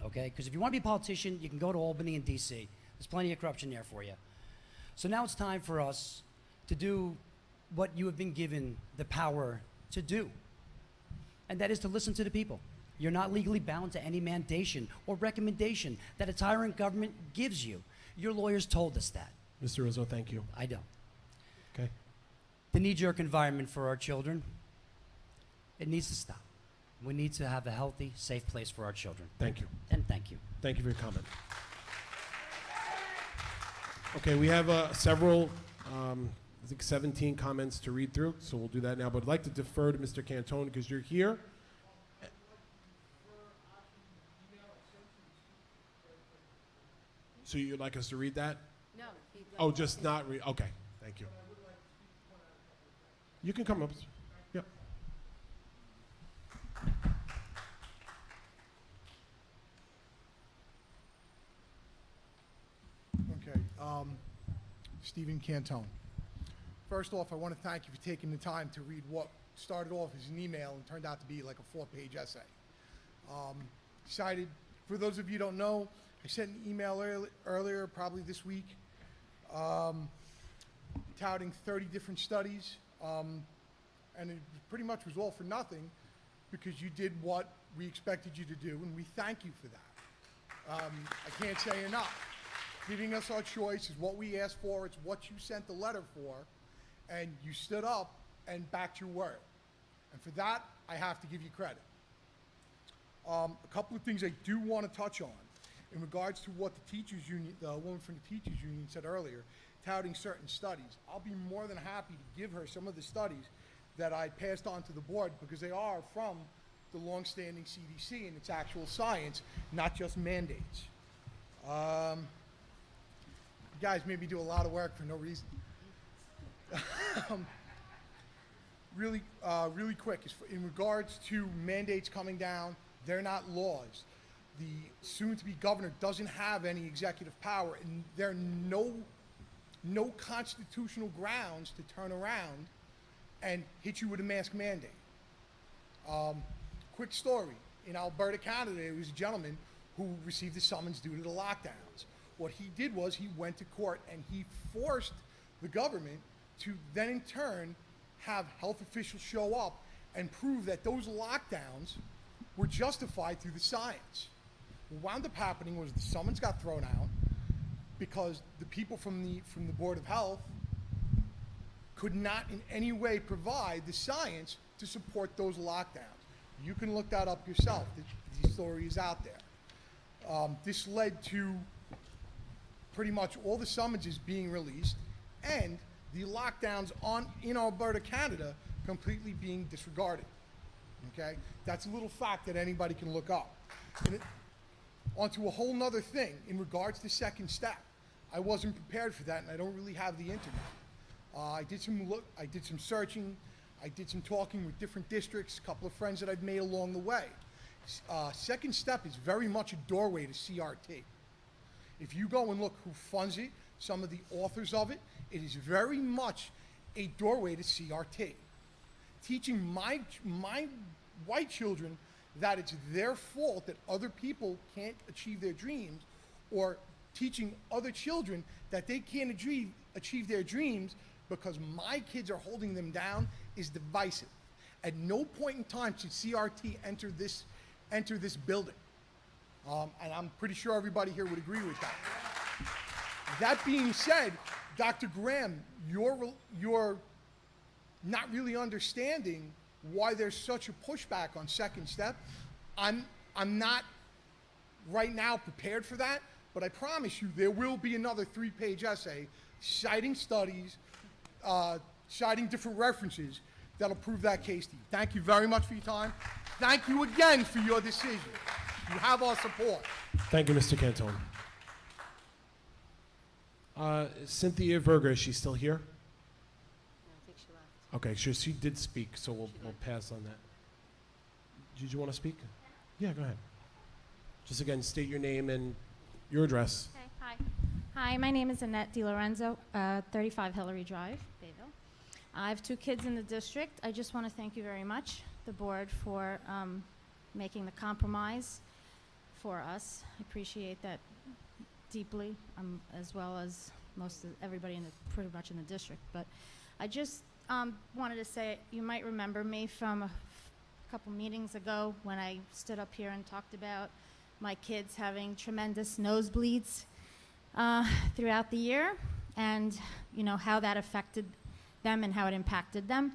Okay? Because if you want to be a politician, you can go to Albany and D.C. There's plenty of corruption there for you. So now it's time for us to do what you have been given the power to do, and that is to listen to the people. You're not legally bound to any mandation or recommendation that a tyrant government gives you. Your lawyers told us that. Mr. Rizzo, thank you. I don't. Okay. The knee-jerk environment for our children, it needs to stop. We need to have a healthy, safe place for our children. Thank you. And thank you. Thank you for your comment. Okay, we have several, I think 17 comments to read through, so we'll do that now. But I'd like to defer to Mr. Cantone because you're here. So you'd like us to read that? No. Oh, just not read. Okay, thank you. You can come up. Yep. Okay, Stephen Cantone. First off, I want to thank you for taking the time to read what started off as an email and turned out to be like a 4-page essay. Decided, for those of you who don't know, I sent an email earlier, probably this week, touting 30 different studies, and it pretty much was all for nothing because you did what we expected you to do, and we thank you for that. I can't say enough. Giving us our choice is what we asked for. It's what you sent the letter for, and you stood up and backed your word. And for that, I have to give you credit. A couple of things I do want to touch on in regards to what the teachers union, the woman from the teachers union said earlier, touting certain studies. I'll be more than happy to give her some of the studies that I passed on to the board because they are from the longstanding CDC and it's actual science, not just mandates. You guys made me do a lot of work for no reason. Really quick, in regards to mandates coming down, they're not laws. The soon-to-be governor doesn't have any executive power, and there are no constitutional grounds to turn around and hit you with a mask mandate. Quick story. In Alberta, Canada, there was a gentleman who received a summons due to the lockdowns. What he did was he went to court and he forced the government to then in turn have health officials show up and prove that those lockdowns were justified through the science. What wound up happening was the summons got thrown out because the people from the Board of Health could not in any way provide the science to support those lockdowns. You can look that up yourself. The story is out there. This led to pretty much all the summonses being released and the lockdowns in Alberta, Canada, completely being disregarded. Okay? That's a little fact that anybody can look up. Onto a whole nother thing in regards to second step. I wasn't prepared for that and I don't really have the internet. I did some searching, I did some talking with different districts, a couple of friends that I've made along the way. Second step is very much a doorway to CRT. If you go and look who funds it, some of the authors of it, it is very much a doorway to CRT. Teaching my white children that it's their fault that other people can't achieve their dreams, or teaching other children that they can't achieve their dreams because my kids are holding them down, is divisive. At no point in time should CRT enter this building. And I'm pretty sure everybody here would agree with that. That being said, Dr. Graham, you're not really understanding why there's such a pushback on Second Step. I'm not right now prepared for that, but I promise you there will be another 3-page essay citing studies, citing different references that'll prove that case to you. Thank you very much for your time. Thank you again for your decision. You have our support. Thank you, Mr. Cantone. Cynthia Verga, is she still here? No, I think she left. Okay, sure, she did speak, so we'll pass on that. Did you want to speak? Yeah, go ahead. Just again, state your name and your address. Okay, hi. Hi, my name is Annette DiLorenzo, 35 Hillary Drive, Bayville. I have 2 kids in the district. I just want to thank you very much, the board, for making the compromise for us. I appreciate that deeply, as well as everybody pretty much in the district. But I just wanted to say, you might remember me from a couple meetings ago when I stood up here and talked about my kids having tremendous nosebleeds throughout the year, and you know how that affected them and how it impacted them.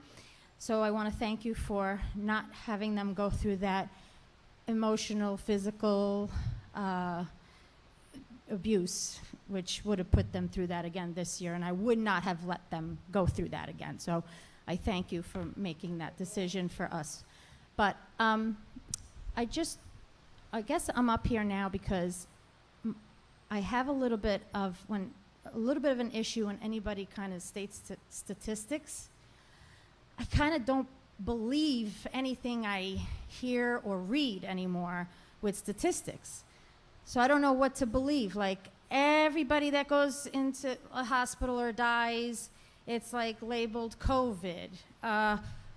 So I want to thank you for not having them go through that emotional, physical abuse, which would have put them through that again this year, and I would not have let them go through that again. So I thank you for making that decision for us. But I guess I'm up here now because I have a little bit of an issue when anybody kind of states statistics. I kind of don't believe anything I hear or read anymore with statistics. So I don't know what to believe. Like, everybody that goes into a hospital or dies, it's like labeled COVID.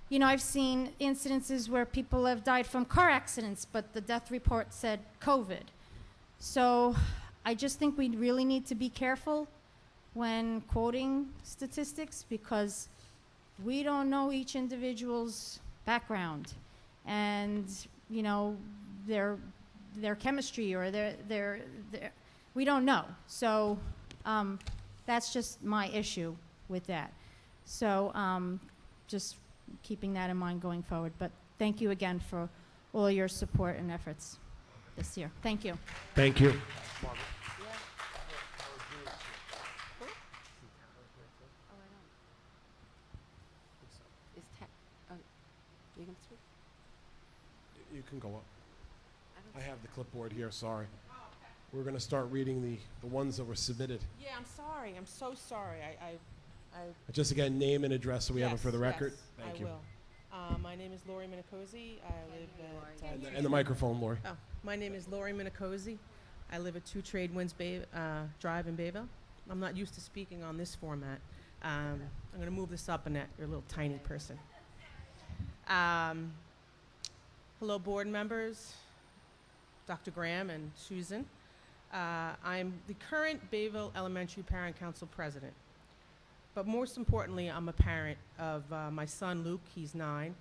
You know, I've seen incidences where people have died from car accidents, but the death report said COVID. So I just think we really need to be careful when quoting statistics, because we don't know each individual's background and, you know, their chemistry or their we don't know. So that's just my issue with that. So just keeping that in mind going forward. But thank you again for all your support and efforts this year. Thank you. Thank you. You can speak? You can go up. I have the clipboard here, sorry. We're going to start reading the ones that were submitted. Yeah, I'm sorry. I'm so sorry. Just again, name and address so we have it for the record. Yes, Thank you. I will. My name is Lori Minicozy. I live at... And the microphone, Lori. Oh, my name is Lori Minicozy. I live at 2 Trade Winds Drive in Bayville. I'm not used to speaking on this format. I'm going to move this up, Annette. You're a little tiny person. Hello, board members, Dr. Graham and Susan. I'm the current Bayville Elementary Parent Council president. But most importantly, I'm a parent of my son, Luke, he's 9,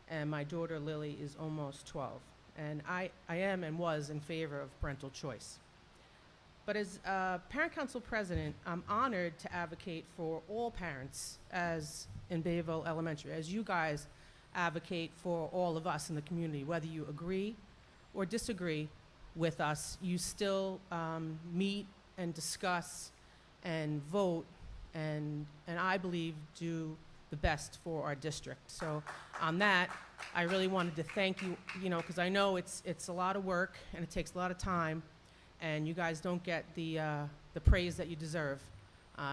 and my daughter, Lily, is almost 12. And I am and was in favor of parental choice. But as Parent Council President, I'm honored to advocate for all parents as in Bayville Elementary, as you guys advocate for all of us in the community. Whether you agree or disagree with us, you still meet and discuss and vote and I believe do the best for our district. So on that, I really wanted to thank you, you know, because I know it's a lot of work and it takes a lot of time, and you guys don't get the praise that you deserve.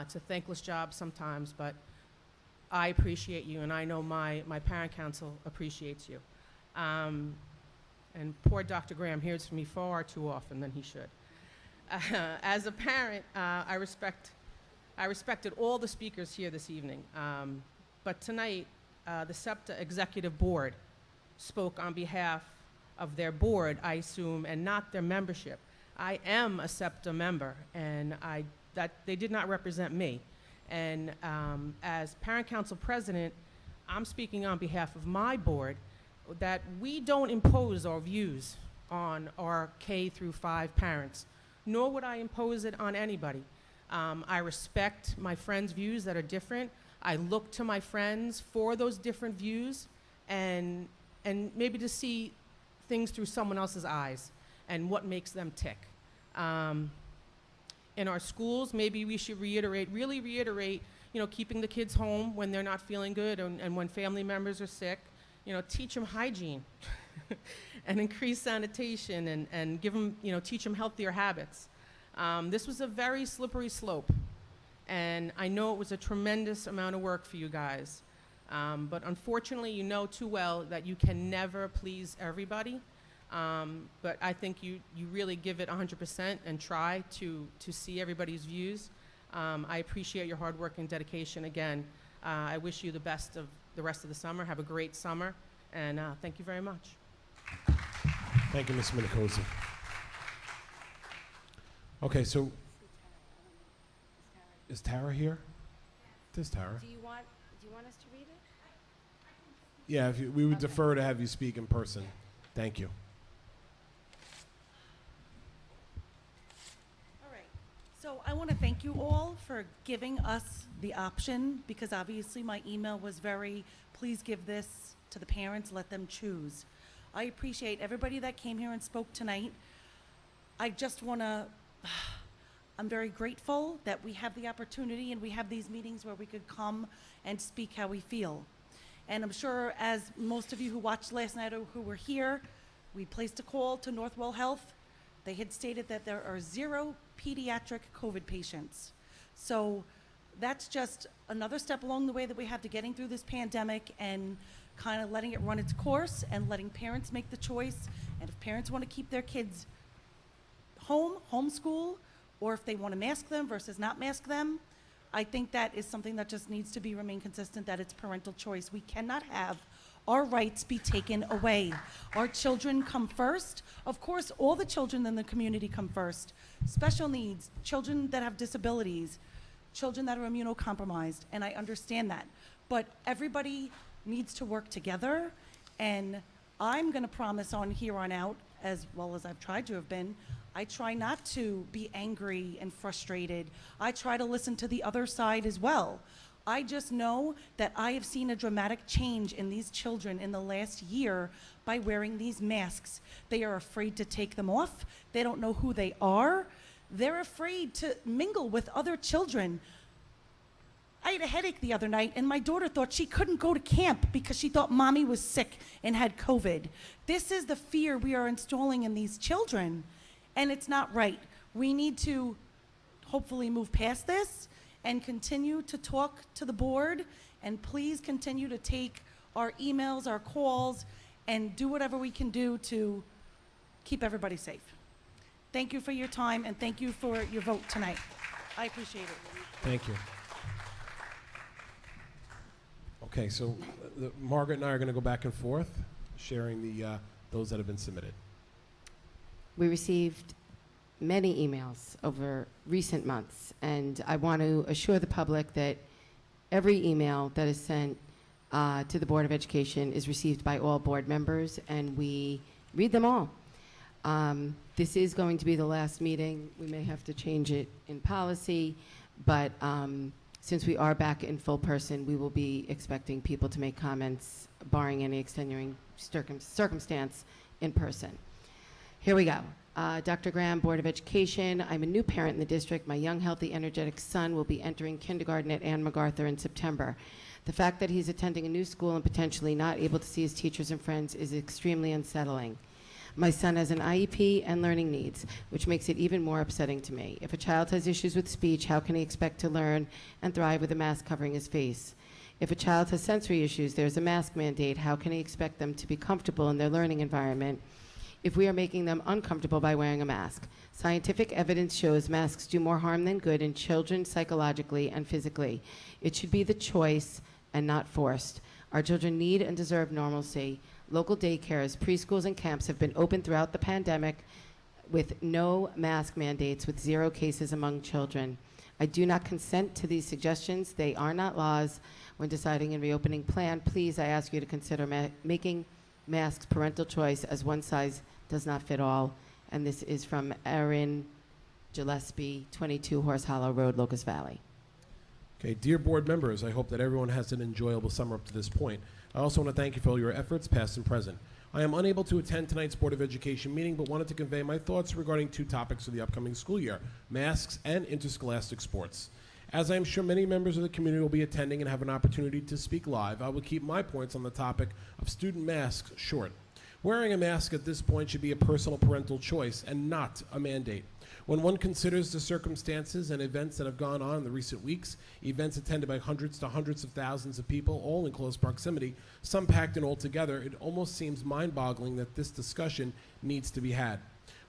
It's a thankless job sometimes, but I appreciate you, and I know my parent council appreciates you. And poor Dr. Graham hears from me far too often than he should. As a parent, I respected all the speakers here this evening. But tonight, the SEPTA Executive Board spoke on behalf of their board, I assume, and not their membership. I am a SEPTA member, and they did not represent me. And as Parent Council President, I'm speaking on behalf of my board that we don't impose our views on our K through 5 parents, nor would I impose it on anybody. I respect my friends' views that are different. I look to my friends for those different views and maybe to see things through someone else's eyes and what makes them tick. In our schools, maybe we should really reiterate, keeping the kids home when they're not feeling good and when family members are sick. Teach them hygiene and increase sanitation and give them, teach them healthier habits. This was a very slippery slope, and I know it was a tremendous amount of work for you guys. But unfortunately, you know too well that you can never please everybody. But I think you really give it 100% and try to see everybody's views. I appreciate your hard work and dedication again. I wish you the best of the rest of the summer. Have a great summer, and thank you very much. Thank you, Ms. Minicozy. Okay, so is Tara here? There's Tara. Do you want us to read it? Yeah, we would defer to have you speak in person. Thank you. All right. So I want to thank you all for giving us the option, because obviously my email was very, please give this to the parents, let them choose. I appreciate everybody that came here and spoke tonight. I just want to, I'm very grateful that we have the opportunity and we have these meetings where we could come and speak how we feel. And I'm sure, as most of you who watched last night or who were here, we placed a call to Northwell Health. They had stated that there are 0 pediatric COVID patients. So that's just another step along the way that we have to getting through this pandemic and kind of letting it run its course and letting parents make the choice. And if parents want to keep their kids homeschool, or if they want to mask them versus not mask them, I think that is something that just needs to remain consistent, that it's parental choice. We cannot have our rights be taken away. Our children come first. Of course, all the children in the community come first. Special needs, children that have disabilities, children that are immunocompromised, and I understand that. But everybody needs to work together, and I'm going to promise on here on out, as well as I've tried to have been, I try not to be angry and frustrated. I try to listen to the other side as well. I just know that I have seen a dramatic change in these children in the last year by wearing these masks. They are afraid to take them off. They don't know who they are. They're afraid to mingle with other children. I had a headache the other night, and my daughter thought she couldn't go to camp because she thought mommy was sick and had COVID. This is the fear we are installing in these children, and it's not right. We need to hopefully move past this and continue to talk to the board, and please continue to take our emails, our calls, and do whatever we can do to keep everybody safe. Thank you for your time, and thank you for your vote tonight. I appreciate it. Thank you. Okay, so Margaret and I are going to go back and forth, sharing those that have been submitted. We received many emails over recent months, and I want to assure the public that every email that is sent to the Board of Education is received by all board members, and we read them all. This is going to be the last meeting. We may have to change it in policy, but since we are back in full person, we will be expecting people to make comments, barring any extenuating circumstance, in person. Here we go. Dr. Graham, Board of Education. I'm a new parent in the district. My young, healthy, energetic son will be entering kindergarten at Ann MacArthur in September. The fact that he's attending a new school and potentially not able to see his teachers and friends is extremely unsettling. My son has an IEP and learning needs, which makes it even more upsetting to me. If a child has issues with speech, how can he expect to learn and thrive with a mask covering his face? If a child has sensory issues, there's a mask mandate. How can he expect them to be comfortable in their learning environment if we are making them uncomfortable by wearing a mask. Scientific evidence shows masks do more harm than good in children psychologically and physically. It should be the choice and not forced. Our children need and deserve normalcy. Local daycares, preschools, and camps have been open throughout the pandemic with no mask mandates, with 0 cases among children. I do not consent to these suggestions. They are not laws. When deciding a reopening plan, please, I ask you to consider making masks parental choice, as one size does not fit all. And this is from Erin Gillespie, 22 Horse Hollow Road, Locust Valley. Okay, dear board members, I hope that everyone has an enjoyable summer up to this point. I also want to thank you for all your efforts, past and present. I am unable to attend tonight's Board of Education meeting, but wanted to convey my thoughts regarding 2 topics for the upcoming school year: masks and interscholastic sports. As I am sure many members of the community will be attending and have an opportunity to speak live, I will keep my points on the topic of student masks short. Wearing a mask at this point should be a personal parental choice and not a mandate. When one considers the circumstances and events that have gone on in the recent weeks, events attended by hundreds to hundreds of thousands of people, all in close proximity, some packed in all together, it almost seems mind-boggling that this discussion needs to be had.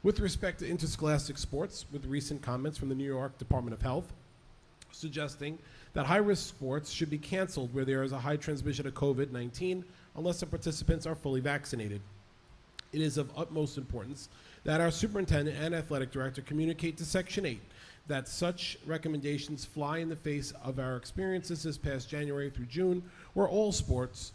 With respect to interscholastic sports, with recent comments from the New York Department of Health suggesting that high-risk sports should be canceled where there is a high transmission of COVID-19 unless the participants are fully vaccinated. It is of utmost importance that our superintendent and athletic director communicate to Section 8 that such recommendations fly in the face of our experiences this past January through June, where all sports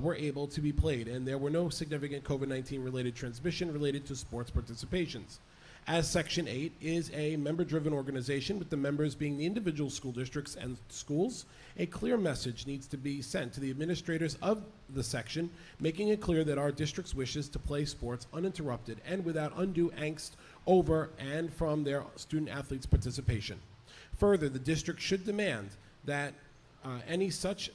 were able to be played and there were no significant COVID-19 related transmission related to sports participations. As Section 8 is a member-driven organization, with the members being the individual school districts and schools, a clear message needs to be sent to the administrators of the section, making it clear that our district's wishes to play sports uninterrupted and without undue angst over and from their student athletes' participation. Further, the district should demand that any such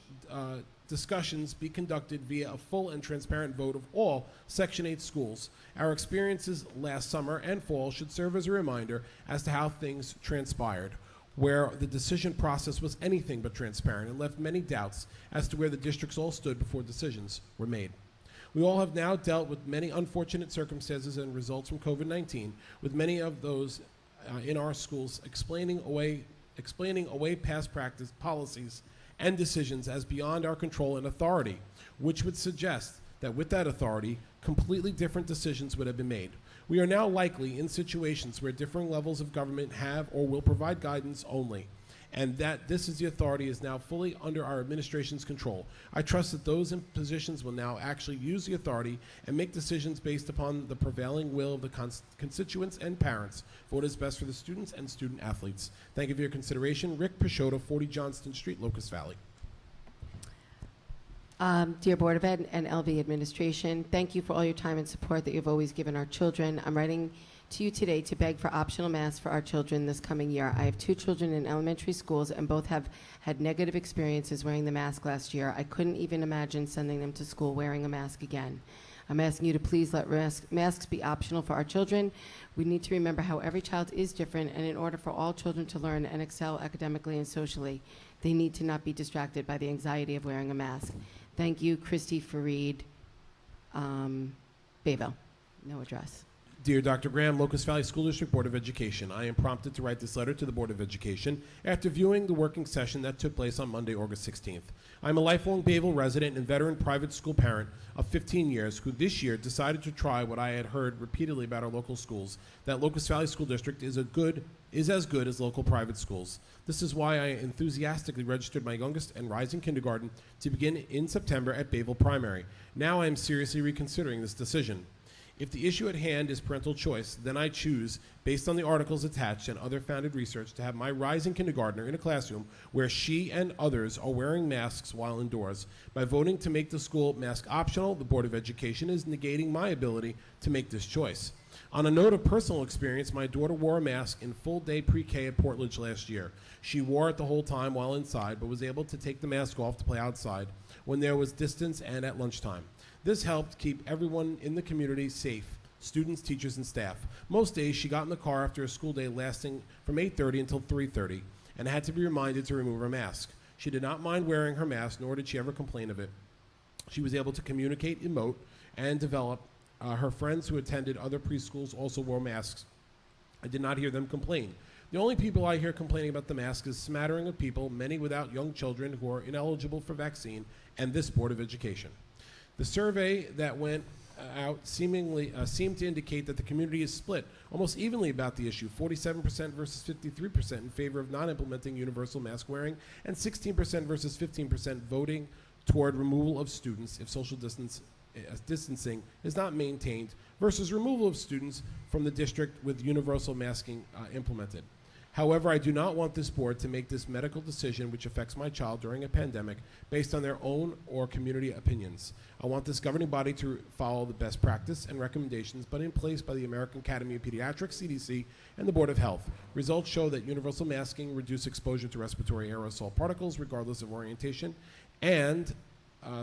discussions be conducted via a full and transparent vote of all Section 8 schools. Our experiences last summer and fall should serve as a reminder as to how things transpired, where the decision process was anything but transparent and left many doubts as to where the districts all stood before decisions were made. We all have now dealt with many unfortunate circumstances and results from COVID-19, with many of those in our schools explaining away past practice, policies, and decisions as beyond our control and authority, which would suggest that with that authority, completely different decisions would have been made. We are now likely in situations where differing levels of government have or will provide guidance only, and that this is the authority is now fully under our administration's control. I trust that those in positions will now actually use the authority and make decisions based upon the prevailing will of the constituents and parents for what is best for the students and student athletes. Thank you for your consideration. Rick Peixoto, 40 Johnston Street, Locust Valley. Dear Board of Ed and LV administration, thank you for all your time and support that you've always given our children. I'm writing to you today to beg for optional masks for our children this coming year. I have 2 children in elementary schools and both have had negative experiences wearing the mask last year. I couldn't even imagine sending them to school wearing a mask again. I'm asking you to please let masks be optional for our children. We need to remember how every child is different, and in order for all children to learn and excel academically and socially, they need to not be distracted by the anxiety of wearing a mask. Thank you, Christy Fareed, Bayville. No address. Dear Dr. Graham, Locust Valley School District Board of Education, I am prompted to write this letter to the Board of Education after viewing the working session that took place on Monday, August 16th. I'm a lifelong Bayville resident and veteran private school parent of 15 years who this year decided to try what I had heard repeatedly about our local schools, that Locust Valley School District is as good as local private schools. This is why I enthusiastically registered my youngest and rising kindergarten to begin in September at Bayville Primary. Now I am seriously reconsidering this decision. If the issue at hand is parental choice, then I choose, based on the articles attached and other founded research, to have my rising kindergartner in a classroom where she and others are wearing masks while indoors. By voting to make the school mask optional, the Board of Education is negating my ability to make this choice. On a note of personal experience, my daughter wore a mask in full-day pre-K at Portledge last year. She wore it the whole time while inside, but was able to take the mask off to play outside when there was distance and at lunchtime. This helped keep everyone in the community safe, students, teachers, and staff. Most days, she got in the car after a school day lasting from 8:30 until 3:30 and had to be reminded to remove her mask. She did not mind wearing her mask, nor did she ever complain of it. She was able to communicate, emote, and develop her friends who attended other preschools also wore masks. I did not hear them complain. The only people I hear complaining about the mask is a smattering of people, many without young children who are ineligible for vaccine, and this Board of Education. The survey that went out seemingly seemed to indicate that the community is split almost evenly about the issue, 47% versus 53% in favor of not implementing universal mask wearing, and 16% versus 15% voting toward removal of students if social distancing is not maintained, versus removal of students from the district with universal masking implemented. However, I do not want this board to make this medical decision which affects my child during a pandemic based on their own or community opinions. I want this governing body to follow the best practice and recommendations put in place by the American Academy of Pediatrics, CDC, and the Board of Health. Results show that universal masking reduces exposure to respiratory aerosol particles regardless of orientation, and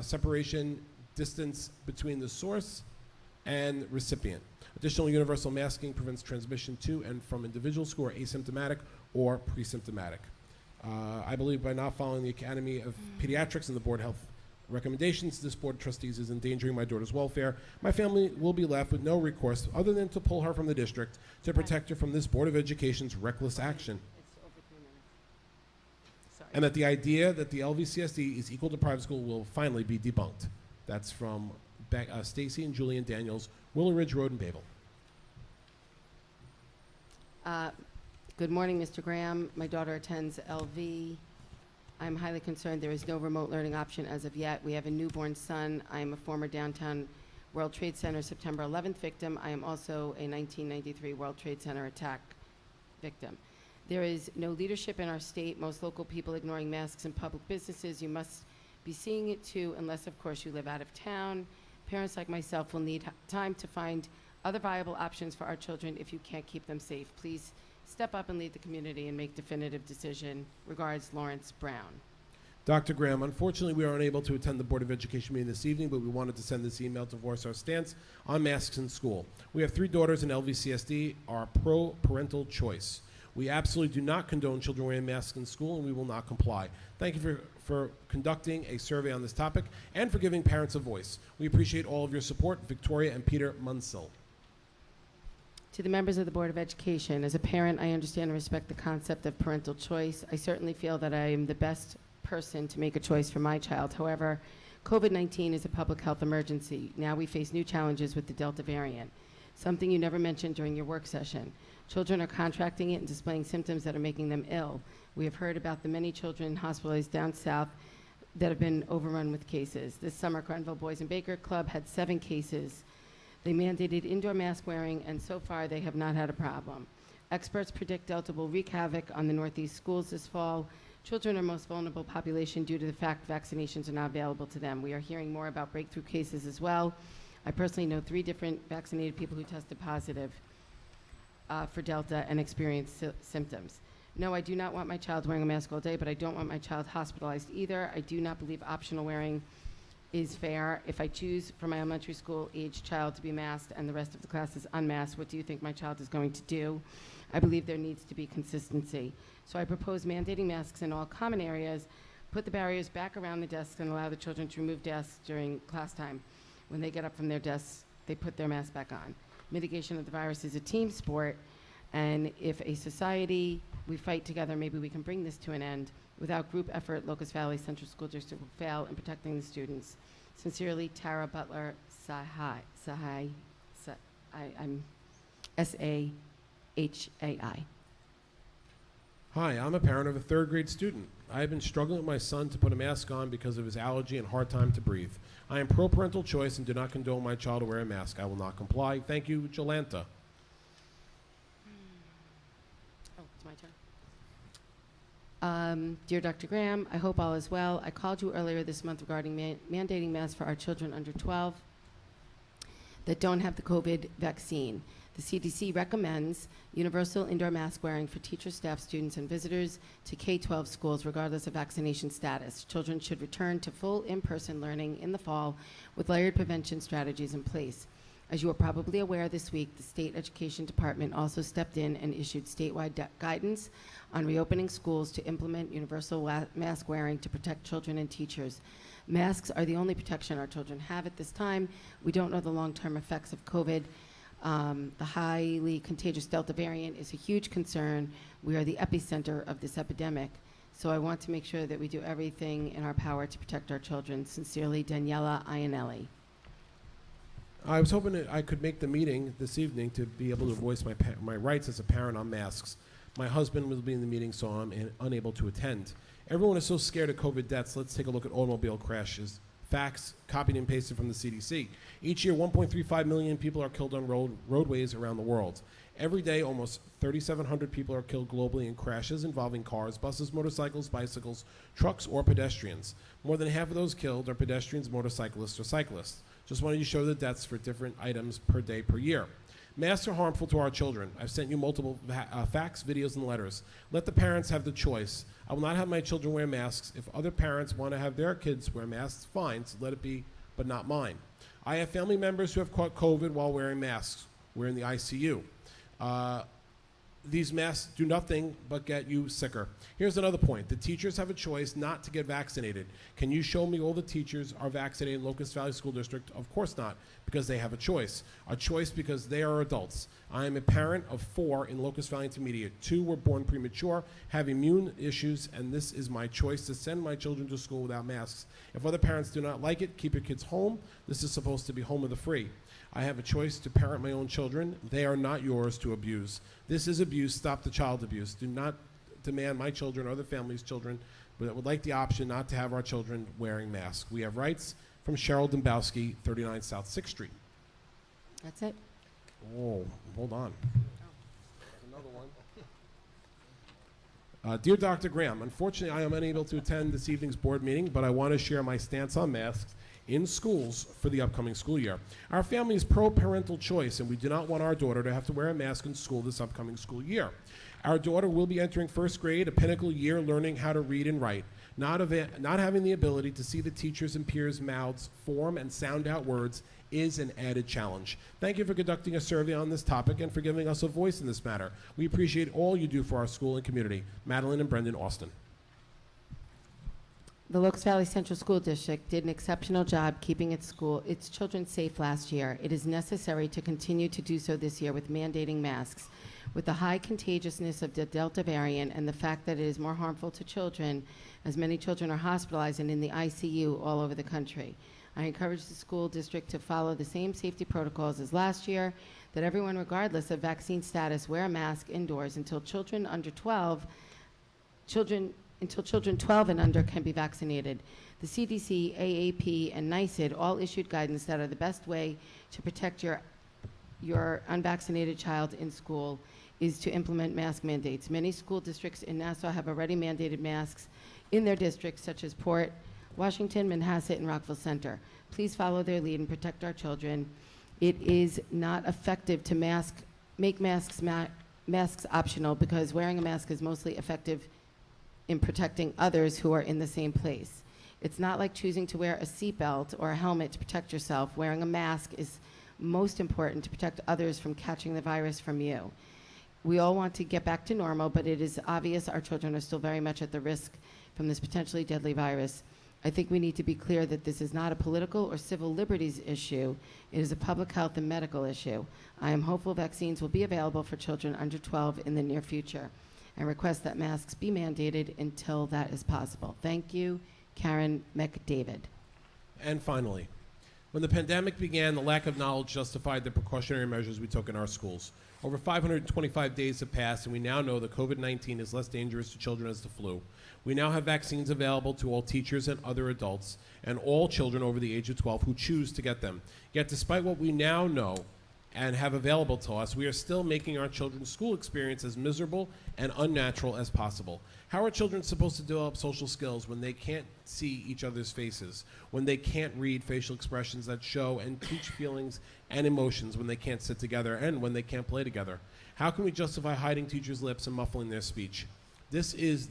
separation distance between the source and recipient. Additional universal masking prevents transmission to and from individuals who are asymptomatic or pre-symptomatic. I believe by not following the Academy of Pediatrics and the Board of Health recommendations, this Board of Trustees is endangering my daughter's welfare. My family will be left with no recourse other than to pull her from the district to protect her from this Board of Education's reckless action. And that the idea that the LVCSD is equal to private school will finally be debunked. That's from Stacy and Julian Daniels, Willow Ridge Road in Bayville. Good morning, Mr. Graham. My daughter attends LV. I'm highly concerned there is no remote learning option as of yet. We have a newborn son. I am a former downtown World Trade Center September 11th victim. I am also a 1993 World Trade Center attack victim. There is no leadership in our state. Most local people ignoring masks in public businesses. You must be seeing it too, unless, of course, you live out of town. Parents like myself will need time to find other viable options for our children if you can't keep them safe. Please step up and lead the community and make definitive decision. Regards, Lawrence Brown. Dr. Graham, unfortunately, we are unable to attend the Board of Education meeting this evening, but we wanted to send this email to voice our stance on masks in school. We have 3 daughters in LVCSD, are pro-parental choice. We absolutely do not condone children wearing masks in school, and we will not comply. Thank you for conducting a survey on this topic and for giving parents a voice. We appreciate all of your support. Victoria and Peter Munsell. To the members of the Board of Education, as a parent, I understand and respect the concept of parental choice. I certainly feel that I am the best person to make a choice for my child. However, COVID-19 is a public health emergency. Now we face new challenges with the Delta variant, something you never mentioned during your work session. Children are contracting it and displaying symptoms that are making them ill. We have heard about the many children hospitalized down south that have been overrun with cases. This summer, Grenville Boys and Baker Club had 7 cases. They mandated indoor mask wearing, and so far they have not had a problem. Experts predict Delta will wreak havoc on the Northeast schools this fall. Children are most vulnerable population due to the fact vaccinations are not available to them. We are hearing more about breakthrough cases as well. I personally know 3 different vaccinated people who tested positive for Delta and experienced symptoms. No, I do not want my child wearing a mask all day, but I don't want my child hospitalized either. I do not believe optional wearing is fair. If I choose for my elementary school age child to be masked and the rest of the class is unmasked, what do you think my child is going to do? I believe there needs to be consistency. So I propose mandating masks in all common areas, put the barriers back around the desks, and allow the children to remove desks during class time. When they get up from their desks, they put their mask back on. Mitigation of the virus is a team sport, and if a society, we fight together, maybe we can bring this to an end. Without group effort, Locust Valley Central School District will fail in protecting the students. Sincerely, Tara Butler I'm S-A-H-A-I. Hi, I'm a parent of a 3rd grade student. I have been struggling with my son to put a mask on because of his allergy and hard time to breathe. I am pro-parental choice and do not condone my child to wear a mask. I will not comply. Thank you, Jolanta. Oh, it's my turn. Dear Dr. Graham, I hope all is well. I called you earlier this month regarding mandating masks for our children under 12 that don't have the COVID vaccine. The CDC recommends universal indoor mask wearing for teachers, staff, students, and visitors to K-12 schools regardless of vaccination status. Children should return to full in-person learning in the fall with layered prevention strategies in place. As you are probably aware, this week, the State Education Department also stepped in and issued statewide guidance on reopening schools to implement universal mask wearing to protect children and teachers. Masks are the only protection our children have at this time. We don't know the long-term effects of COVID. The highly contagious Delta variant is a huge concern. We are the epicenter of this epidemic. So I want to make sure that we do everything in our power to protect our children. Sincerely, Daniela Ionelli. I was hoping that I could make the meeting this evening to be able to voice my rights as a parent on masks. My husband will be in the meeting, so I'm unable to attend. Everyone is so scared of COVID deaths. Let's take a look at automobile crashes. Facts copied and pasted from the CDC. Each year, 1.35 million people are killed on roadways around the world. Every day, almost 3,700 people are killed globally in crashes involving cars, buses, motorcycles, bicycles, trucks, or pedestrians. More than half of those killed are pedestrians, motorcyclists, or cyclists. Just wanted to show the deaths for different items per day per year. Masks are harmful to our children. I've sent you multiple facts, videos, and letters. Let the parents have the choice. I will not have my children wear masks. If other parents want to have their kids wear masks, fine, so let it be, but not mine. I have family members who have caught COVID while wearing masks. We're in the ICU. These masks do nothing but get you sicker. Here's another point. The teachers have a choice not to get vaccinated. Can you show me all the teachers are vaccinated in Locust Valley School District? Of course not, because they have a choice. A choice because they are adults. I am a parent of 4 in Locust Valley Intermediate. 2 were born premature, have immune issues, and this is my choice to send my children to school without masks. If other parents do not like it, keep your kids home. This is supposed to be home of the free. I have a choice to parent my own children. They are not yours to abuse. This is abuse. Stop the child abuse. Do not demand my children or the family's children that would like the option not to have our children wearing masks. We have rights. From Cheryl Dembowski, 39 South 6th Street. That's it. Oh, hold on. Another one. Dear Dr. Graham, unfortunately I am unable to attend this evening's board meeting, but I want to share my stance on masks in schools for the upcoming school year. Our family is pro-parental choice, and we do not want our daughter to have to wear a mask in school this upcoming school year. Our daughter will be entering first grade, a pinnacle year learning how to read and write. Not having the ability to see the teachers' and peers' mouths form and sound out words is an added challenge. Thank you for conducting a survey on this topic and for giving us a voice in this matter. We appreciate all you do for our school and community. Madeline and Brendan Austin. The Locust Valley Central School District did an exceptional job keeping its children safe last year. It is necessary to continue to do so this year with mandating masks. With the high contagiousness of the Delta variant and the fact that it is more harmful to children, as many children are hospitalized and in the ICU all over the country. I encourage the school district to follow the same safety protocols as last year, that everyone, regardless of vaccine status, wear a mask indoors until children 12 and under can be vaccinated. The CDC, AAP, and NICED all issued guidance that are the best way to protect your unvaccinated child in school is to implement mask mandates. Many school districts in Nassau have already mandated masks in their districts, such as Port Washington, Manhasset, and Rockville Center. Please follow their lead and protect our children. It is not effective to make masks optional, because wearing a mask is mostly effective in protecting others who are in the same place. It's not like choosing to wear a seatbelt or a helmet to protect yourself. Wearing a mask is most important to protect others from catching the virus from you. We all want to get back to normal, but it is obvious our children are still very much at the risk from this potentially deadly virus. I think we need to be clear that this is not a political or civil liberties issue. It is a public health and medical issue. I am hopeful vaccines will be available for children under 12 in the near future, and request that masks be mandated until that is possible. Thank you, Karen McDavid. And finally, when the pandemic began, the lack of knowledge justified the precautionary measures we took in our schools. Over 525 days have passed, and we now know that COVID-19 is less dangerous to children as the flu. We now have vaccines available to all teachers and other adults, and all children over the age of 12 who choose to get them. Yet, despite what we now know and have available to us, we are still making our children's school experience as miserable and unnatural as possible. How are children supposed to develop social skills when they can't see each other's faces, when they can't read facial expressions that show and teach feelings and emotions, when they can't sit together, and when they can't play together? How can we justify hiding teachers' lips and muffling their speech? This is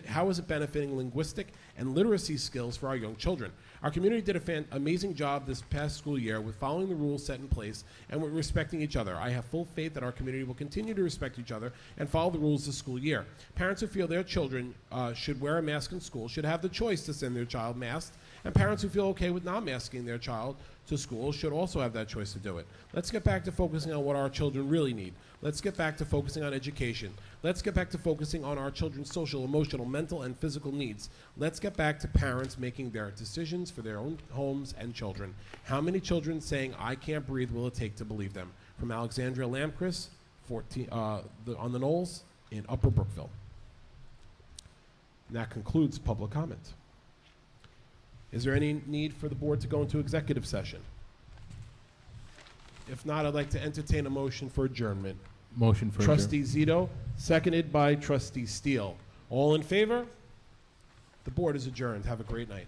how is it benefiting linguistic and literacy skills for our young children? Our community did an amazing job this past school year with following the rules set in place and with respecting each other. I have full faith that our community will continue to respect each other and follow the rules this school year. Parents who feel their children should wear a mask in school should have the choice to send their child masked, and parents who feel okay with not masking their child to school should also have that choice to do it. Let's get back to focusing on what our children really need. Let's get back to focusing on education. Let's get back to focusing on our children's social, emotional, mental, and physical needs. Let's get back to parents making their decisions for their own homes and children. How many children saying, "I can't breathe," will it take to believe them? From Alexandria Lamcris, on the Knolls in Upper Brookville. And that concludes public comment. Is there any need for the board to go into executive session? If not, I'd like to entertain a motion for adjournment. Motion for Trustee Zito, seconded by Trustee Steele. All in favor? The board is adjourned. Have a great night.